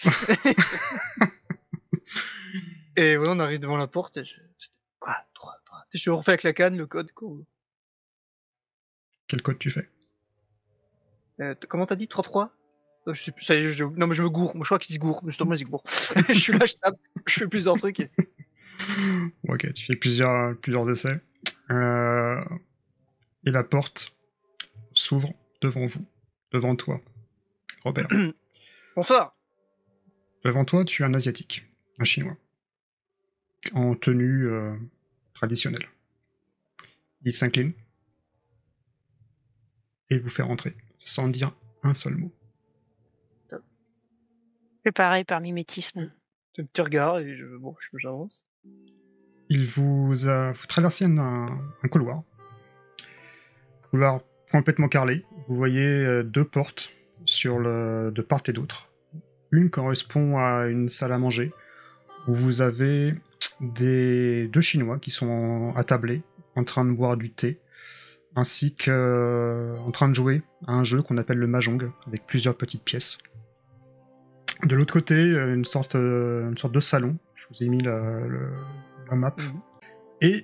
Et ouais, on arrive devant la porte et c'était quoi? 3 je refais avec la canne le code, quoi. Quel code tu fais? Comment t'as dit? 33? Je sais plus, ça y est, non mais je me gourre, moi je crois qu'il se gourre, justement il se gourre. Je suis là, je tape, je fais plusieurs trucs et Ok, tu fais plusieurs essais. Et la porte s'ouvre devant vous, devant toi, Robert. bonsoir! Devant toi, tu as un Asiatique, un Chinois, en tenue traditionnelle. Il s'incline et vous fait rentrer, sans dire un seul mot. C'est pareil par mimétisme. Un petit regard et j'avance. Vous traversez un couloir. Couloir complètement carrelé. Vous voyez 2 portes de part et d'autre. Une correspond à une salle à manger, où vous avez 2 Chinois qui sont attablés, en train de boire du thé, ainsi qu'en train de jouer à un jeu qu'on appelle le Mahjong, avec plusieurs petites pièces. De l'autre côté, une sorte de salon. Je vous ai mis la map. Et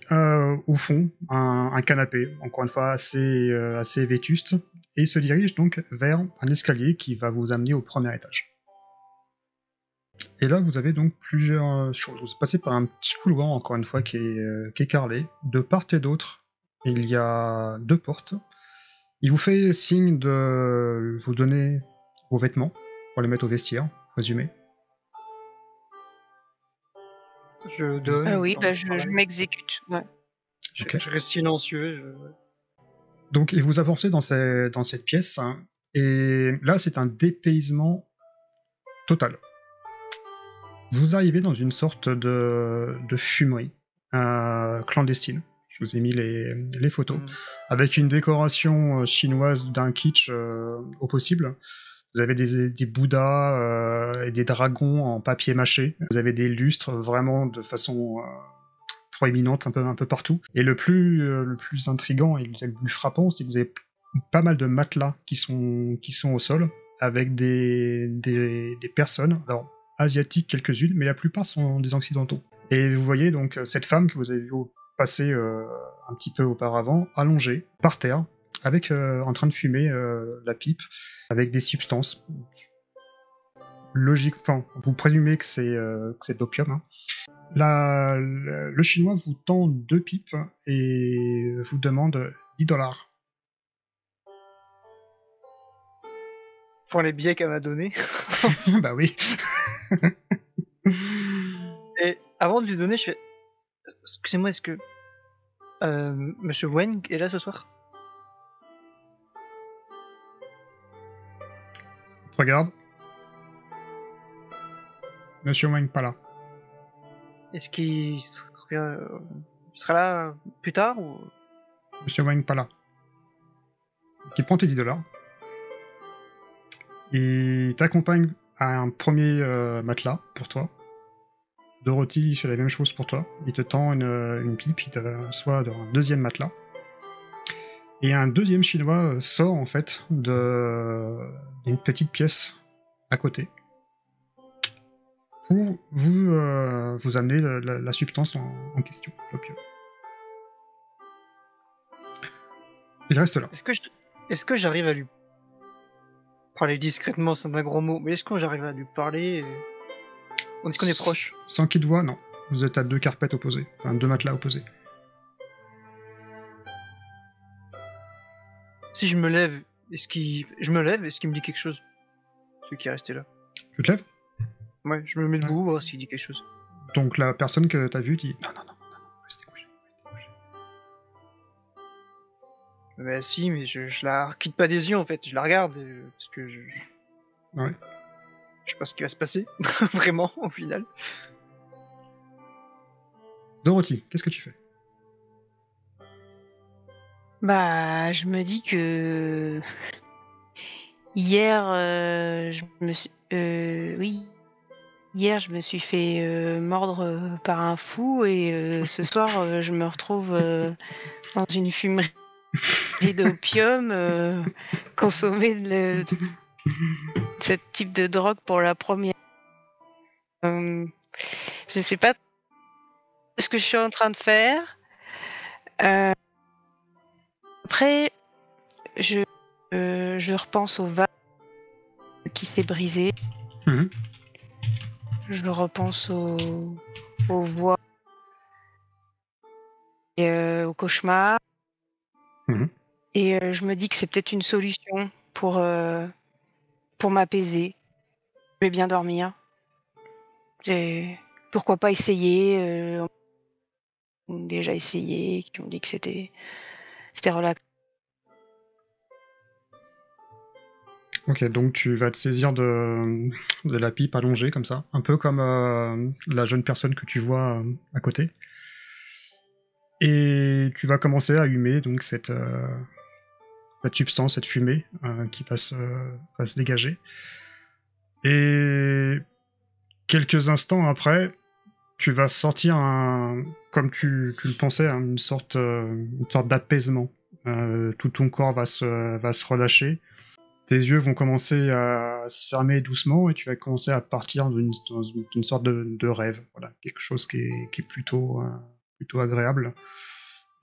au fond, un canapé, encore une fois assez vétuste, et il se dirige donc vers un escalier qui va vous amener au premier étage. Et là, vous avez donc plusieurs choses. Vous passez par un petit couloir, encore une fois, qui est carrelé. De part et d'autre, il y a 2 portes. Il vous fait signe de vous donner vos vêtements pour les mettre au vestiaire, résumé. Je donne. Ah oui, bah je m'exécute. Ouais. Okay. Je reste silencieux. Donc, et vous avancez dans cette pièce, hein, et là, c'est un dépaysement total. Vous arrivez dans une sorte de fumerie clandestine. Je vous ai mis les photos. Avec une décoration chinoise d'un kitsch au possible. Vous avez des bouddhas et des dragons en papier mâché. Vous avez des lustres vraiment de façon proéminente un peu partout. Et le plus intriguant et le plus frappant, c'est que vous avez pas mal de matelas qui sont au sol avec des personnes, alors asiatiques quelques-unes, mais la plupart sont des occidentaux. Et vous voyez donc cette femme que vous avez vu passer un petit peu auparavant, allongée par terre, avec en train de fumer la pipe avec des substances. Logique, enfin, vous présumez que c'est de l'opium. Hein. Le chinois vous tend 2 pipes et vous demande $10. Pour les billets qu'elle m'a donnés. Bah oui. Et avant de lui donner, je fais excusez-moi, est-ce que Monsieur Wang est là ce soir? Regarde. Monsieur Wang pas là. Est-ce qu'il sera là plus tard ou... Monsieur Wang pas là. Il prend tes $10. Il t'accompagne à un premier matelas pour toi. Dorothy fait la même chose pour toi. Il te tend une pipe, il t'assoit dans un deuxième matelas. Et un deuxième chinois sort en fait d'une petite pièce à côté pour vous amener la substance en question, l'opium. Il reste là. Est-ce que j'arrive à lui parler discrètement, c'est un gros mot, mais est-ce que j'arrive à lui parler Est-ce qu'on est proche? Sans qu'il te voie, non. Vous êtes à 2 carpettes opposées, enfin 2 matelas opposés. Si je me lève, est-ce qu'il me dit quelque chose? Celui qui est resté là. Tu te lèves? Ouais, je me mets debout, voir s'il dit quelque chose. Donc la personne que t'as vue dit non, restez couché. Bah si, mais je la quitte pas des yeux en fait, je la regarde parce que Ouais. Je sais pas ce qui va se passer, vraiment, au final. Dorothy, qu'est-ce que tu fais? Bah, je me dis que hier, hier, je me suis fait mordre par un fou et ce soir, je me retrouve dans une fumerie d'opium, consommer de ce type de drogue pour la première. Je sais pas ce que je suis en train de faire. Après, je repense au vase qui s'est brisé. Mmh. Je repense aux voix et au cauchemar. Mmh. Et je me dis que c'est peut-être une solution pour m'apaiser. Je vais bien dormir. Pourquoi pas essayer on a déjà essayé, qui ont dit que c'était relaxant. Ok, donc tu vas te saisir de la pipe allongée comme ça, un peu comme la jeune personne que tu vois à côté. Et tu vas commencer à humer donc cette substance, cette fumée qui va se dégager. Et quelques instants après, tu vas sentir comme tu le pensais, une sorte d'apaisement. Tout ton corps va se relâcher. Tes yeux vont commencer à se fermer doucement et tu vas commencer à partir dans une sorte de rêve. Voilà, quelque chose qui est plutôt agréable.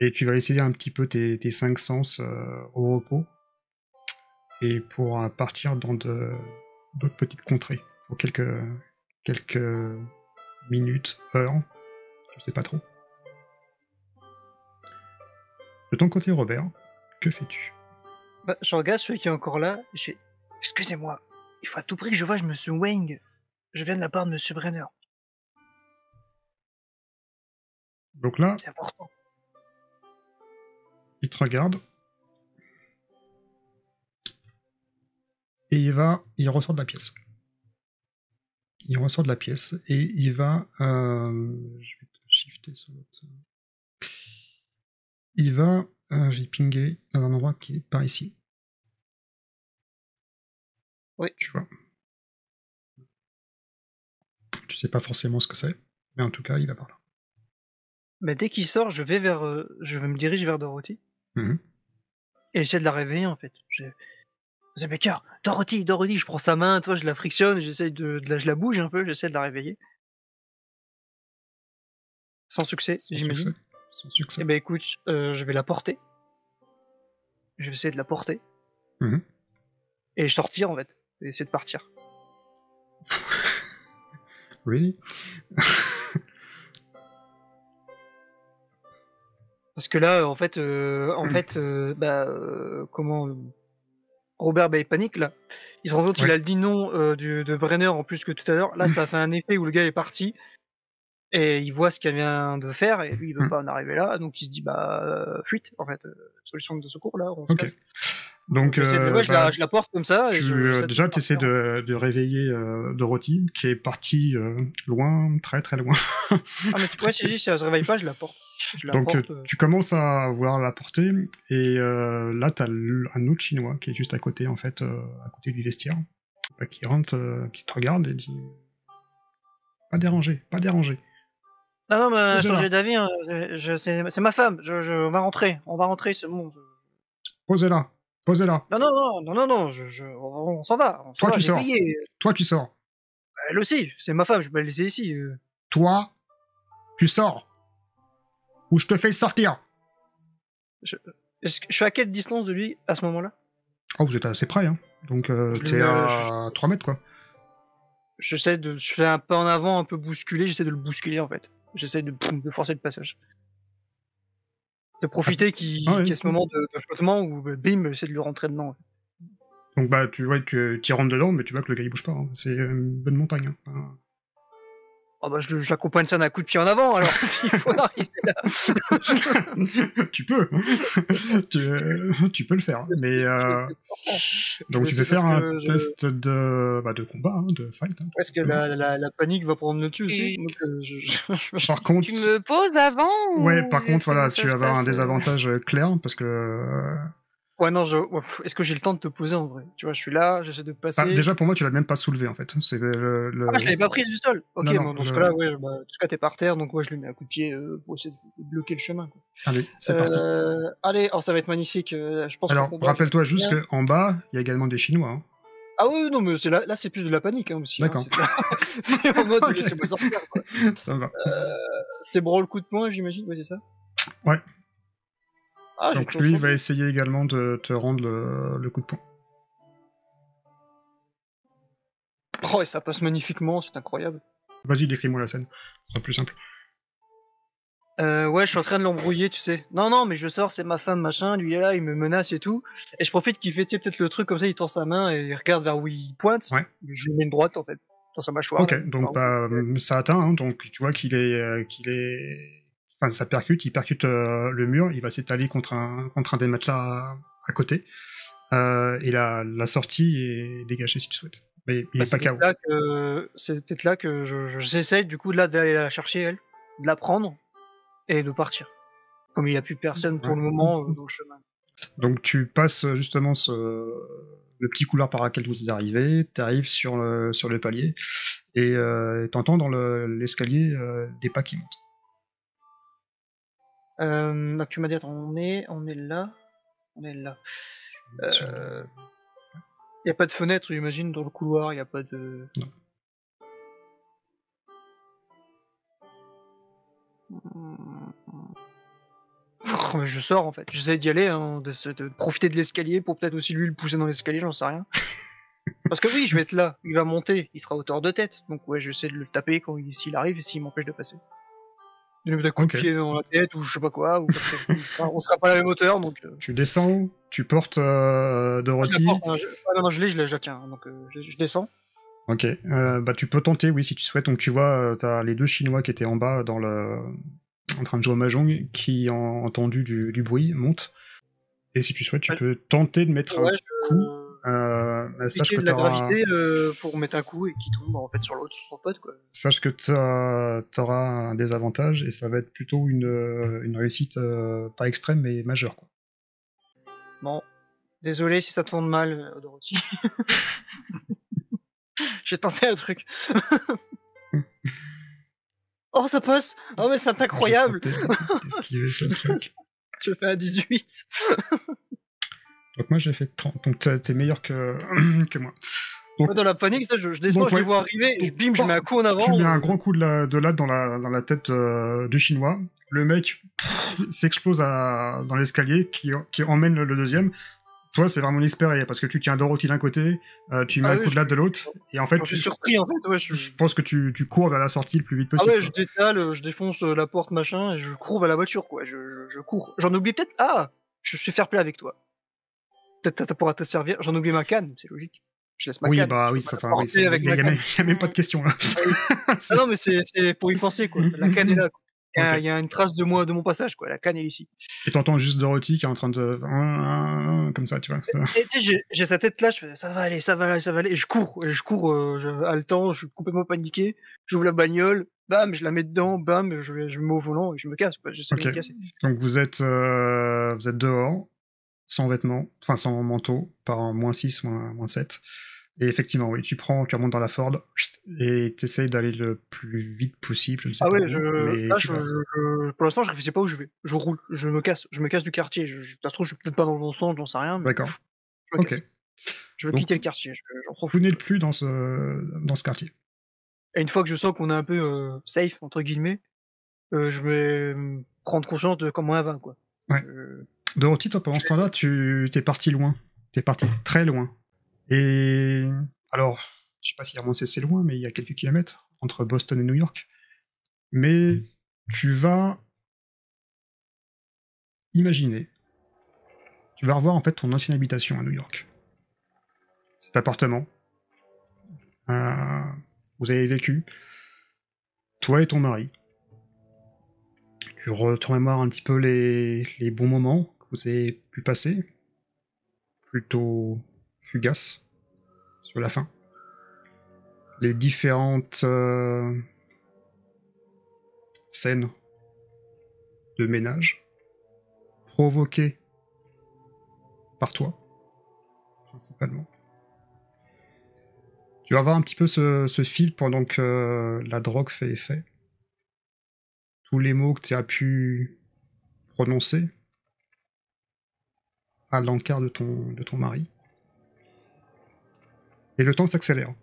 Et tu vas essayer un petit peu tes 5 sens au repos et pour partir dans d'autres petites contrées pour quelques minutes, heures, je sais pas trop. De ton côté, Robert, que fais-tu? Bah, je regarde celui qui est encore là, je fais « Excusez-moi, il faut à tout prix que je voie Monsieur Wang. Je viens de la part de Monsieur Brenner. » Donc là, c'est important. Il te regarde. Et il ressort de la pièce. Il ressort de la pièce et il va... je vais te shifter sur l'autre. Il va... j'ai pingé dans un endroit qui est par ici. Oui. Tu vois. Tu sais pas forcément ce que c'est, mais en tout cas, il va par là. Bah, dès qu'il sort, je me dirige vers Dorothy. Mmh. Et j'essaie de la réveiller, en fait. The Baker, Dorothy, je prends sa main, toi, je la frictionne, j'essaie je la bouge un peu, j'essaie de la réveiller. Sans succès, j'imagine. Sans succès. Eh ben écoute, je vais la porter. Je vais essayer de la porter. Mmh. Et sortir, en fait. Et essayer de partir. Really? Parce que là, en fait, comment... Robert, il panique, là. Il se rend compte qu'il a le dit non de Brenner en plus que tout à l'heure. Là, ça a fait un effet où le gars est parti. Et il voit ce qu'elle vient de faire, et lui, il veut pas en arriver là. Donc il se dit, fuite, en fait. Solution de secours, là, on se casse. Donc, je la porte comme ça. Déjà, tu essaies de réveiller Dorothy, qui est partie loin, très très loin. Mais tu vois, si elle se réveille pas, je la porte. Donc, tu commences à vouloir la porter, et là, t'as un autre Chinois qui est juste à côté, en fait, à côté du vestiaire, qui rentre, qui te regarde et dit « Pas déranger, pas déranger. » Non, mais changer d'avis, hein, c'est ma femme, on va rentrer, c'est bon. Posez-la. Posez-la. Non, on s'en va. Toi, tu sors. Toi, tu sors. Elle aussi, c'est ma femme, je vais pas la laisser ici. Toi, tu sors. Ou je te fais sortir. Je suis à quelle distance de lui à ce moment-là? Oh, vous êtes assez près, hein. Donc, t'es à 3 mètres, quoi. Je fais un pas en avant, un peu bousculé, j'essaie de le bousculer, en fait. J'essaie de forcer le passage. De profiter qu'il y ait ce moment de flottement où, bim, j'essaie de lui rentrer dedans. Donc, tu vois que tu rentres dedans, mais tu vois que le gars, il bouge pas. Hein. C'est une bonne montagne. Hein. J'accompagne ça d'un coup de pied en avant, alors, s'il faut arriver là. Tu peux. tu peux le faire. Mais, donc, tu peux faire un test de combat, hein, de fight. Hein, parce que la panique va prendre le dessus aussi. Donc, par contre... Tu me poses avant Ouais, par contre, voilà, tu vas avoir un désavantage clair, parce que... Ouais, non, est-ce que j'ai le temps de te poser en vrai? Tu vois, je suis là, j'essaie de passer. Déjà, pour moi, tu l'as même pas soulevé en fait. C'est je l'avais pas prise du sol. Ok, non, dans ce cas-là, ouais, dans ce cas, t'es par terre, donc ouais, je lui mets un coup de pied pour essayer de bloquer le chemin. Quoi. Allez, c'est parti. Allez, ça va être magnifique. Je pense. Alors, rappelle-toi juste qu'en bas, il y a également des Chinois. Hein. Ah oui, non, mais là, c'est plus de la panique aussi. D'accord. Hein, c'est en mode, laissez-moi sortir. Quoi. Ça va. C'est brawl coup de poing, j'imagine, ouais, c'est ça. Ouais. Donc lui, il va essayer également de te rendre le coup de poing. Oh, et ça passe magnifiquement, c'est incroyable. Vas-y, décris-moi la scène, ce sera plus simple. Ouais, je suis en train de l'embrouiller, tu sais. Non, mais je sors, c'est ma femme, machin, lui est là, il me menace et tout. Et je profite qu'il fait, tu sais, peut-être le truc comme ça, il tend sa main et il regarde vers où il pointe. Ouais. Je lui mets une droite, en fait, dans sa mâchoire. Ok, donc ça atteint, hein, donc tu vois qu'il est... Enfin, ça percute, il percute le mur, il va s'étaler contre un des matelas à côté. Et la sortie est dégagée si tu souhaites. Mais il est pas KO. C'est peut-être là que j'essaie du coup d'aller la chercher, elle, de la prendre et de partir. Comme il n'y a plus personne pour le moment dans le chemin. Donc tu passes justement le petit couloir par lequel vous êtes arrivé, tu arrives sur le palier et t'entends dans l'escalier des pas qui montent. Donc tu m'as dit, attends, on est là. On est là. Il n'y a pas de fenêtre, j'imagine, dans le couloir, il n'y a pas de... Non. Je sors, en fait. J'essaie d'y aller, hein, de profiter de l'escalier pour peut-être aussi lui le pousser dans l'escalier, j'en sais rien. Parce que oui, je vais être là, il va monter, il sera à hauteur de tête. Donc ouais, j'essaie de le taper s'il arrive et s'il m'empêche de passer. De lui mettre un coup de pied dans la tête ou je sais pas quoi, ou on sera pas à la même hauteur, donc... Tu descends, tu portes Dorothy... Je la tiens, donc je descends. Ok, tu peux tenter, oui, si tu souhaites. Donc tu vois, t'as les deux Chinois qui étaient en bas en train de jouer au mahjong, qui ont entendu du bruit, montent. Et si tu souhaites, tu peux tenter de mettre un coup. Sache que de la gravité pour mettre un coup et qu'il tombe en fait sur l'autre, sur son pote, quoi. Sache que t'auras un désavantage et ça va être plutôt une réussite pas extrême mais majeure, quoi. Bon, désolé si ça tourne mal, Dorothy. J'ai tenté un truc. Oh, ça passe. Oh, mais c'est incroyable. Esquiver ce truc. Je fais un 18. Donc moi j'ai fait 30, donc t'es meilleur que moi. Donc, dans la panique, ça, je descends, je les vois arriver, et bim, je mets un coup en avant. Tu mets un grand coup de latte dans la tête du Chinois. Le mec s'explose dans l'escalier qui emmène le deuxième. Toi, c'est vraiment inespéré, parce que tu tiens Dorothy d'un côté, tu mets un coup de latte de l'autre, et en fait... Je suis surpris, en fait, ouais. Je pense que tu cours vers la sortie le plus vite possible. Ah ouais, je détale, je défonce la porte, machin, et je cours vers la voiture, quoi. Je cours. J'en oublie peut-être... Ah, je suis fair play avec toi. Peut-être ça pourra te servir. J'en oublie ma canne, c'est logique. Je laisse ma canne. Oui, il y a même pas de question, là. Ah non, mais c'est pour y penser, quoi. La canne est là, quoi. Il y a une trace de moi, de mon passage, quoi. La canne est ici. Et t'entends juste Dorothy qui est en train de... comme ça, tu vois. Et tu sais, j'ai sa tête là, je fais, ça va aller, ça va aller, ça va aller. Et je cours, haletant, je suis complètement paniqué. J'ouvre la bagnole, bam, je la mets dedans, bam, je me mets au volant et je me casse, quoi. J'essaie de me casser. Donc vous êtes dehors, sans vêtements, enfin sans manteau, par -6, -7. Et effectivement, oui, tu remontes dans la Ford et t'essayes d'aller le plus vite possible, je ne sais pas où, mais là, pour l'instant, je réfléchis pas où je vais. Je roule, je me casse du quartier. Ça se trouve, je suis peut-être pas dans le bon sens, j'en sais rien, mais D'accord. je me casse. Je veux quitter le quartier, j'en trouve. Vous n'êtes plus dans ce quartier. Et une fois que je sens qu'on est un peu safe, entre guillemets, je vais prendre conscience de comment elle va, quoi. Ouais. Dorothy, toi, pendant ce temps-là, t'es parti loin. T'es parti très loin. Et alors, je sais pas si vraiment c'est loin, mais il y a quelques kilomètres entre Boston et New York. Mais tu vas imaginer, tu vas revoir en fait ton ancienne habitation à New York. Cet appartement, vous avez vécu, toi et ton mari. Tu remémores un petit peu les bons moments que vous avez pu passer, plutôt fugaces sur la fin. Les différentes scènes de ménage provoquées par toi, principalement. Tu vas voir un petit peu ce fil pendant que la drogue fait effet. Tous les mots que tu as pu prononcer à l'encart de ton mari. Et le temps s'accélère.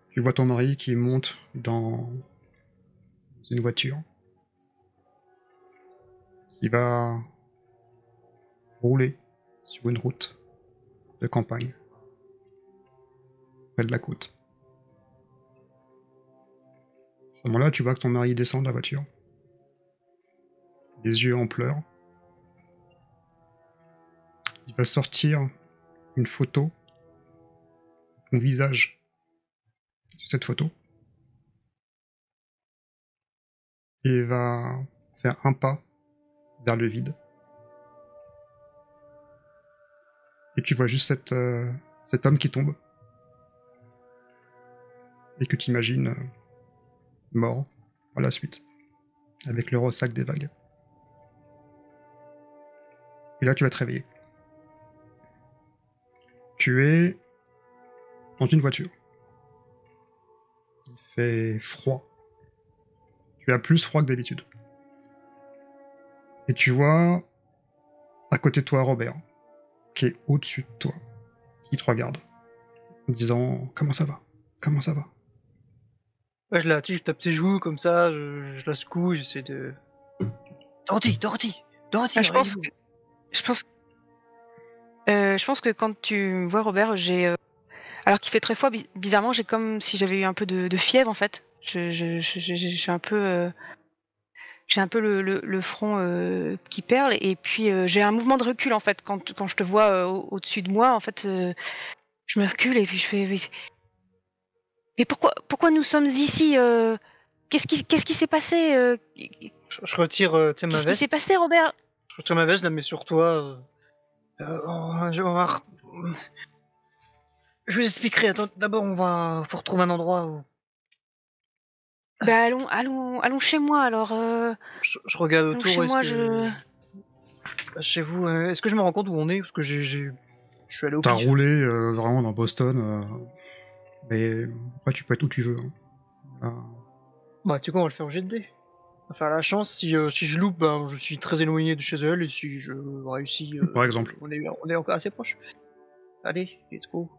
Tu vois ton mari qui monte dans une voiture, qui va rouler sur une route de campagne, près de la côte. À ce moment-là, tu vois que ton mari descend de la voiture, les yeux en pleurs. Il va sortir une photo, ton visage sur cette photo, et il va faire un pas vers le vide. Et tu vois juste cet homme qui tombe, et que tu imagines mort à la suite, avec le ressac des vagues. Et là, tu vas te réveiller. Tu es dans une voiture. Il fait froid. Tu as plus froid que d'habitude. Et tu vois à côté de toi Robert, qui est au-dessus de toi, qui te regarde, en disant « Comment ça va ? Comment ça va ?» Ouais, je tape ses joues comme ça, je la secoue, j'essaie de... Dorothy, je pense que quand tu vois Robert, alors qu'il fait très froid, bizarrement, j'ai comme si j'avais eu un peu de fièvre en fait. J'ai un peu, le front qui perle et puis j'ai un mouvement de recul en fait quand je te vois au-dessus de moi en fait. Je me recule et puis je fais mais pourquoi nous sommes ici qu'est-ce qui s'est passé Je retire ma veste. Qu'est-ce qui s'est passé, Robert? Je retire ma veste, je la mets sur toi. Je vous expliquerai. Attends, d'abord, faut retrouver un endroit où... Bah allons chez moi alors. Je regarde autour. Chez moi, chez vous, est-ce que je me rends compte où on est? Parce que je suis allé au T'as pif. roulé vraiment dans Boston, mais après tu peux être où tu veux. Bah tu sais quoi, on va le faire au jet de dés. On va faire la chance. Si je loupe, ben, je suis très éloigné de chez elle. Et si je réussis... Par exemple. On est encore assez proche. Allez, let's go.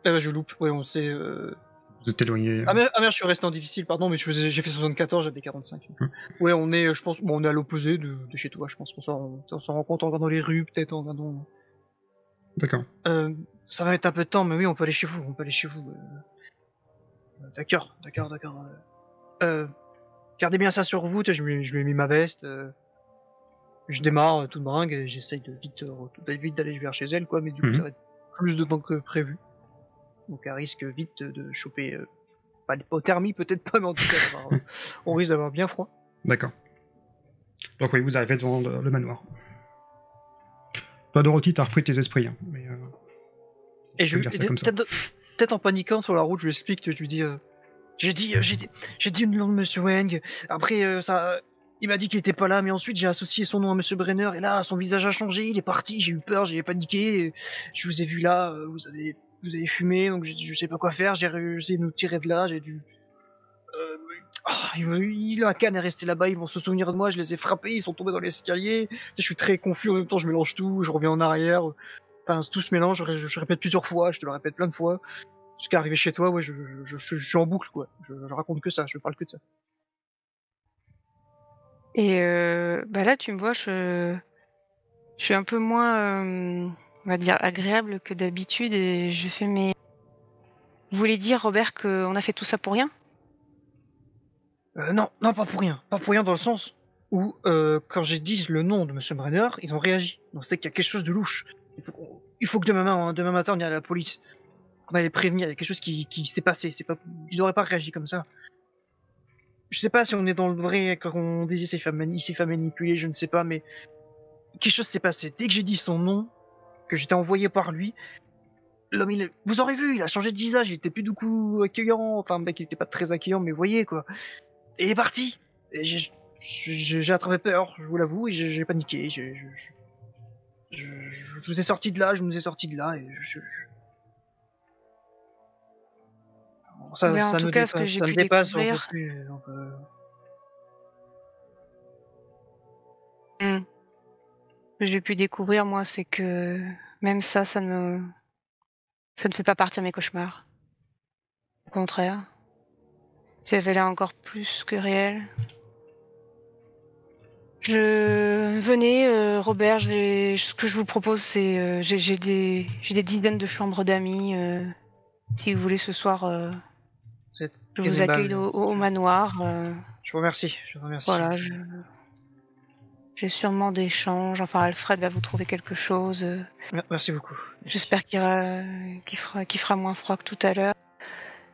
Eh ben je loupe, ouais, on sait... Vous êtes éloigné. Ah merde, je suis resté en difficile, pardon, mais j'ai fait 74, j'avais 45. Ouais, on est, je pense, on est à l'opposé de chez toi, je pense qu'on s'en rend compte en regardant les rues, peut-être en regardant... D'accord. Ça va mettre un peu de temps, mais oui, on peut aller chez vous, D'accord. Gardez bien ça sur vous, je lui ai mis ma veste, je démarre toute bringue, et j'essaye de vite d'aller vers chez elle, quoi, mais du coup, ça va être plus de temps que prévu. Donc, elle risque vite de choper Pas l'hypothermie, peut-être pas, mais en tout cas, on risque d'avoir bien froid. D'accord. Donc oui, vous arrivez devant le manoir. Toi, Dorothy, t'as repris tes esprits. Hein, mais, et je peut-être en paniquant sur la route, je lui explique que je lui dis j'ai dit le nom de Monsieur Wang. Après ça, il m'a dit qu'il était pas là, mais ensuite j'ai associé son nom à Monsieur Brenner et là son visage a changé, il est parti, j'ai eu peur, j'ai paniqué. Je vous ai vu là, vous avez fumé, donc je sais pas quoi faire, j'ai réussi de nous tirer de là, j'ai dû la canne est restée là-bas, ils vont se souvenir de moi, je les ai frappés, ils sont tombés dans l'escalier. Je suis très confus, en même temps je mélange tout, je reviens en arrière. Enfin, tout se mélange, je répète plusieurs fois, je te le répète plein de fois. Jusqu'à arriver chez toi, ouais, je suis en boucle, quoi. Je raconte que ça, je parle que de ça. Et là, tu me vois, je suis un peu moins, on va dire, agréable que d'habitude et je fais mes... Vous voulez dire, Robert, qu'on a fait tout ça pour rien ? Non, pas pour rien. Pas pour rien dans le sens où, quand j'ai dit le nom de Monsieur Brenner, ils ont réagi. Donc c'est qu'il y a quelque chose de louche. Il faut que demain matin, on y aille à la police. Qu'on aille les prévenir, il y a quelque chose qui s'est passé. Ils n'auraient pas réagi comme ça. Je sais pas si on est dans le vrai, quand on disait il s'est fait manipuler, je ne sais pas, mais quelque chose s'est passé. Dès que j'ai dit son nom, que j'étais envoyé par lui, l'homme, vous aurez vu, il a changé de visage, il était plus du coup accueillant, enfin, le mec, il était pas très accueillant, mais vous voyez, quoi. Et il est parti. Et j'ai attrapé peur, je vous l'avoue, et j'ai paniqué, je vous ai sorti de là, je nous ai sorti de là, et ça me dépasse, ça me dépasse, on peut plus, donc, Ce que j'ai pu découvrir, moi, c'est que même ça ne fait pas partie de mes cauchemars. Au contraire, ça avait l'air encore plus que réel. Venez, Robert, ce que je vous propose, c'est j'ai des dizaines de chambres d'amis. Si vous voulez ce soir, je vous accueille au manoir. Je vous remercie. Voilà, j'ai sûrement des changes. Enfin, Alfred va vous trouver quelque chose. Merci beaucoup. J'espère qu'il fera moins froid que tout à l'heure.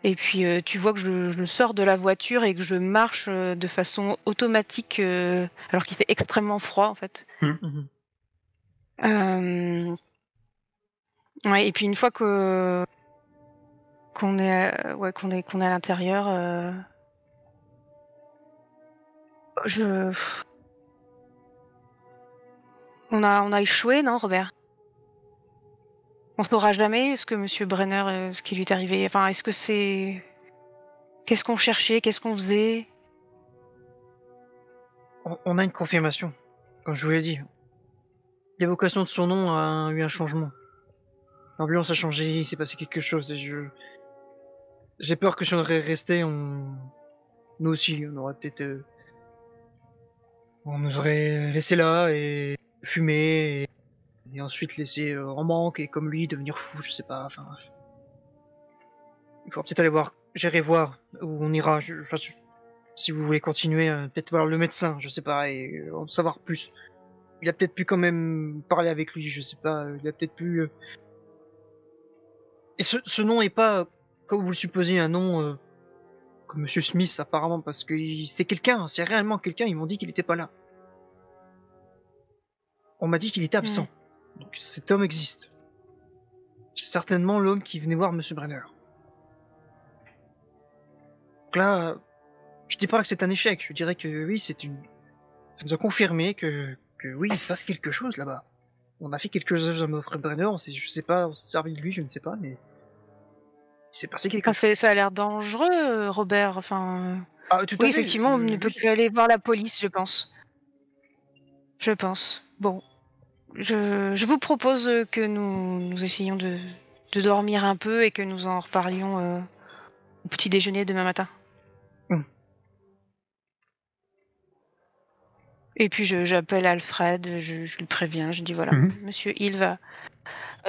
Et puis tu vois que je sors de la voiture et que je marche de façon automatique alors qu'il fait extrêmement froid en fait. Ouais, et puis une fois qu'on est à l'intérieur, on a échoué, non, Robert? On saura jamais ce que Monsieur Brenner, ce qui lui est arrivé. Enfin, est-ce que c'est... Qu'est-ce qu'on cherchait? Qu'est-ce qu'on faisait? On a une confirmation, comme je vous l'ai dit. L'évocation de son nom a eu un changement. L'ambiance a changé, il s'est passé quelque chose et j'ai peur que si on aurait resté, nous aussi, on aurait peut-être... On nous aurait laissé là et fumé et ensuite laissé en manque et comme lui devenir fou, je sais pas, enfin... Il faut peut-être aller voir, j'irai voir où on ira, si vous voulez continuer, peut-être voir le médecin, je sais pas, et en savoir plus. Il a peut-être pu quand même parler avec lui, je sais pas, il a peut-être pu... Et ce nom est pas, comme vous le supposez, un nom comme Monsieur Smith apparemment, parce que c'est quelqu'un, c'est réellement quelqu'un, ils m'ont dit qu'il était pas là. On m'a dit qu'il était absent. Donc cet homme existe. C'est certainement l'homme qui venait voir Monsieur Brenner. Donc là, je dis pas que c'est un échec, je dirais que oui, ça nous a confirmé que oui, il se passe quelque chose là-bas. On a fait quelque chose à Monsieur Brenner, je sais pas, on s'est servi de lui, je ne sais pas, mais il s'est passé quelque chose. Ça a l'air dangereux, Robert. Enfin, tout oui, à fait, effectivement, on ne peut plus aller voir la police, je pense. Bon, je vous propose que nous essayions de dormir un peu et que nous en reparlions au petit déjeuner demain matin. Et puis j'appelle Alfred, je le préviens, je dis voilà, Monsieur Hill va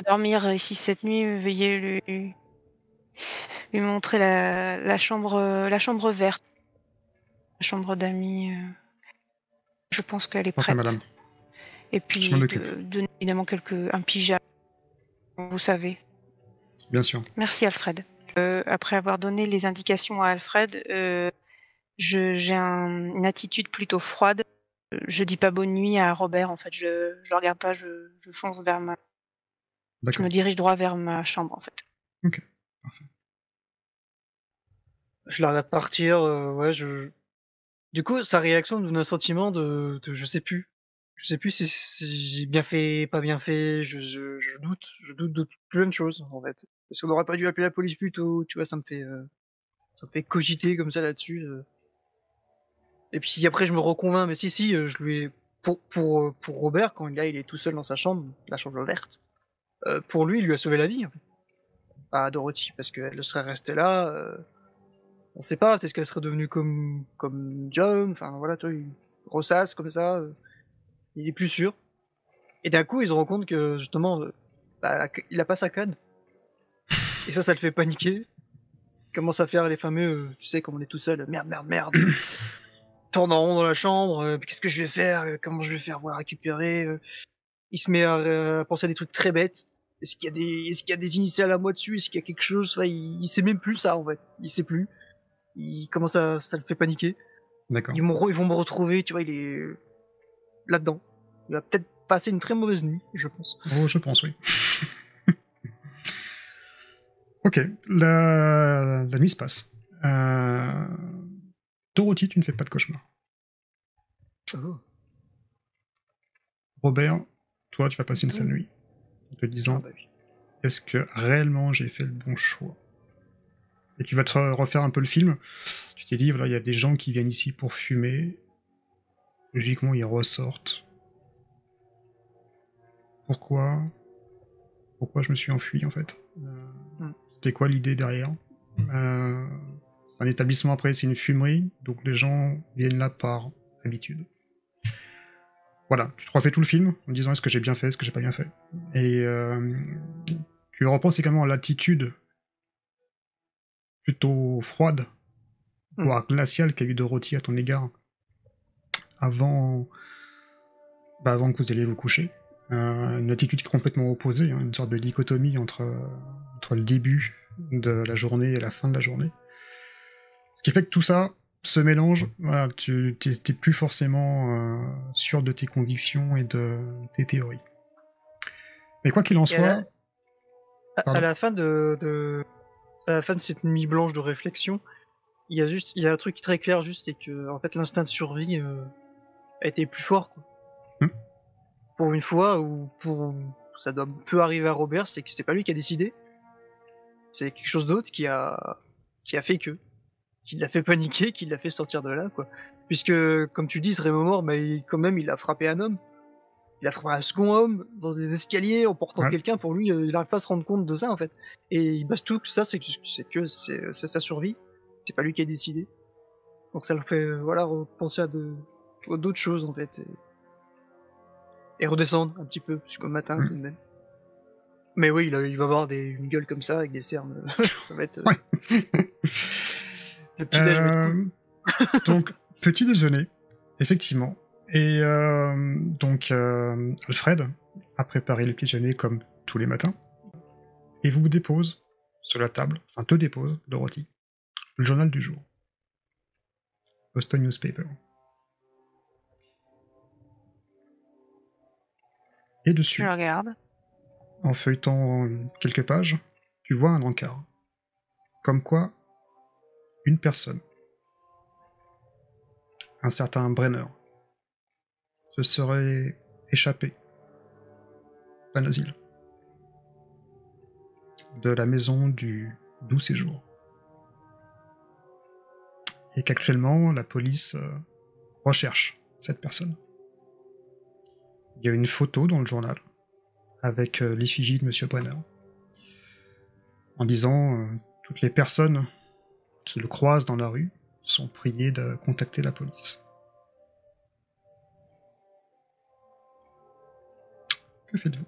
dormir ici cette nuit, veuillez lui montrer la chambre verte, la chambre d'amis. Je pense qu'elle est prête. Enfin, madame. Et puis donner évidemment un pyjama, vous savez. Bien sûr. Merci Alfred. après avoir donné les indications à Alfred, j'ai une attitude plutôt froide. Je dis pas bonne nuit à Robert, en fait. Je regarde pas, je fonce vers ma... Je me dirige droit vers ma chambre, en fait. Ok, parfait. Je la regarde partir, ouais, Du coup, sa réaction donne un sentiment de je sais plus. Je sais plus si j'ai bien fait, pas bien fait, je doute de plein de choses, en fait. Est-ce qu'on n'aurait pas dû appeler la police plus tôt? Tu vois, ça me fait cogiter comme ça là-dessus. Et puis après, je me reconvainc, mais si, je lui ai... Pour Robert, quand il est tout seul dans sa chambre, la chambre verte, pour lui, il lui a sauvé la vie, en fait. À Dorothy, parce qu'elle serait restée là, on sait pas, peut-être qu'elle serait devenue comme John, enfin voilà, toi, il ressasse comme ça, il est plus sûr. Et d'un coup, il se rend compte que justement, il a pas sa canne. Et ça le fait paniquer. Il commence à faire les fameux, tu sais, comme on est tout seul, merde. Tourne en rond dans la chambre, qu'est-ce que je vais faire, comment je vais faire pour la récupérer. Il se met à penser à des trucs très bêtes. Est-ce qu'il y a des initiales à moi dessus, est-ce qu'il y a quelque chose, enfin, il sait même plus ça en fait, il sait plus. Il commence ça le fait paniquer. D'accord. Ils vont me retrouver, tu vois, il est là-dedans. Il va peut-être passer une très mauvaise nuit, je pense. Oh, je pense, oui. Ok, la nuit se passe. Dorothy, tu ne fais pas de cauchemar. Oh. Robert, toi, tu vas passer une sale nuit. En te disant, oui. est-ce que réellement j'ai fait le bon choix? Et tu vas te refaire un peu le film. Tu t'es dit, voilà, il y a des gens qui viennent ici pour fumer. Logiquement, ils ressortent. Pourquoi je me suis enfui, en fait? C'était quoi l'idée derrière? C'est un établissement, après, c'est une fumerie, donc les gens viennent là par habitude. Voilà, tu te refais tout le film en disant est-ce que j'ai bien fait, est-ce que j'ai pas bien fait. Et tu repenses également à l'attitude plutôt froide, voire glaciale qu'a eu Dorothy à ton égard avant que vous alliez vous coucher. Une attitude complètement opposée, hein, une sorte de dichotomie entre le début de la journée et la fin de la journée. Ce qui fait que tout ça se mélange, voilà, tu n'es plus forcément sûr de tes convictions et de tes théories. Mais quoi qu'il en soit... À la fin de cette nuit blanche de réflexion, il y a un truc très clair, juste, c'est que en fait, l'instinct de survie a été plus fort, quoi. Pour une fois, ça peut arriver à Robert, c'est que c'est pas lui qui a décidé. C'est quelque chose d'autre qui a fait qui l'a fait paniquer, qui l'a fait sortir de là, quoi. Puisque, comme tu dis, ce Rémomore, quand même, il a frappé un homme. Il a frappé un second homme dans des escaliers en portant quelqu'un. Pour lui, il n'arrive pas à se rendre compte de ça, en fait. Et il base tout ça, c'est sa survie. C'est pas lui qui a décidé. Donc ça le fait, penser à d'autres choses, en fait. Et redescendre un petit peu, jusqu'au matin, tout de même. Mais oui, il va avoir une gueule comme ça, avec des cernes. Ça va être... Le petit déjeuner. Donc, petit déjeuner, effectivement. Et donc, Alfred a préparé le petit déjeuner comme tous les matins. Et vous dépose sur la table, enfin te dépose, Dorothy, le journal du jour. Boston Newspaper. Et dessus, je regarde. En feuilletant quelques pages, tu vois un encart. Comme quoi, une personne, un certain Brenner, se serait échappé d'un asile, de la maison du doux séjour. Et qu'actuellement, la police recherche cette personne. Il y a une photo dans le journal avec l'effigie de M. Brenner, en disant toutes les personnes qui le croisent dans la rue sont priées de contacter la police. Que faites-vous?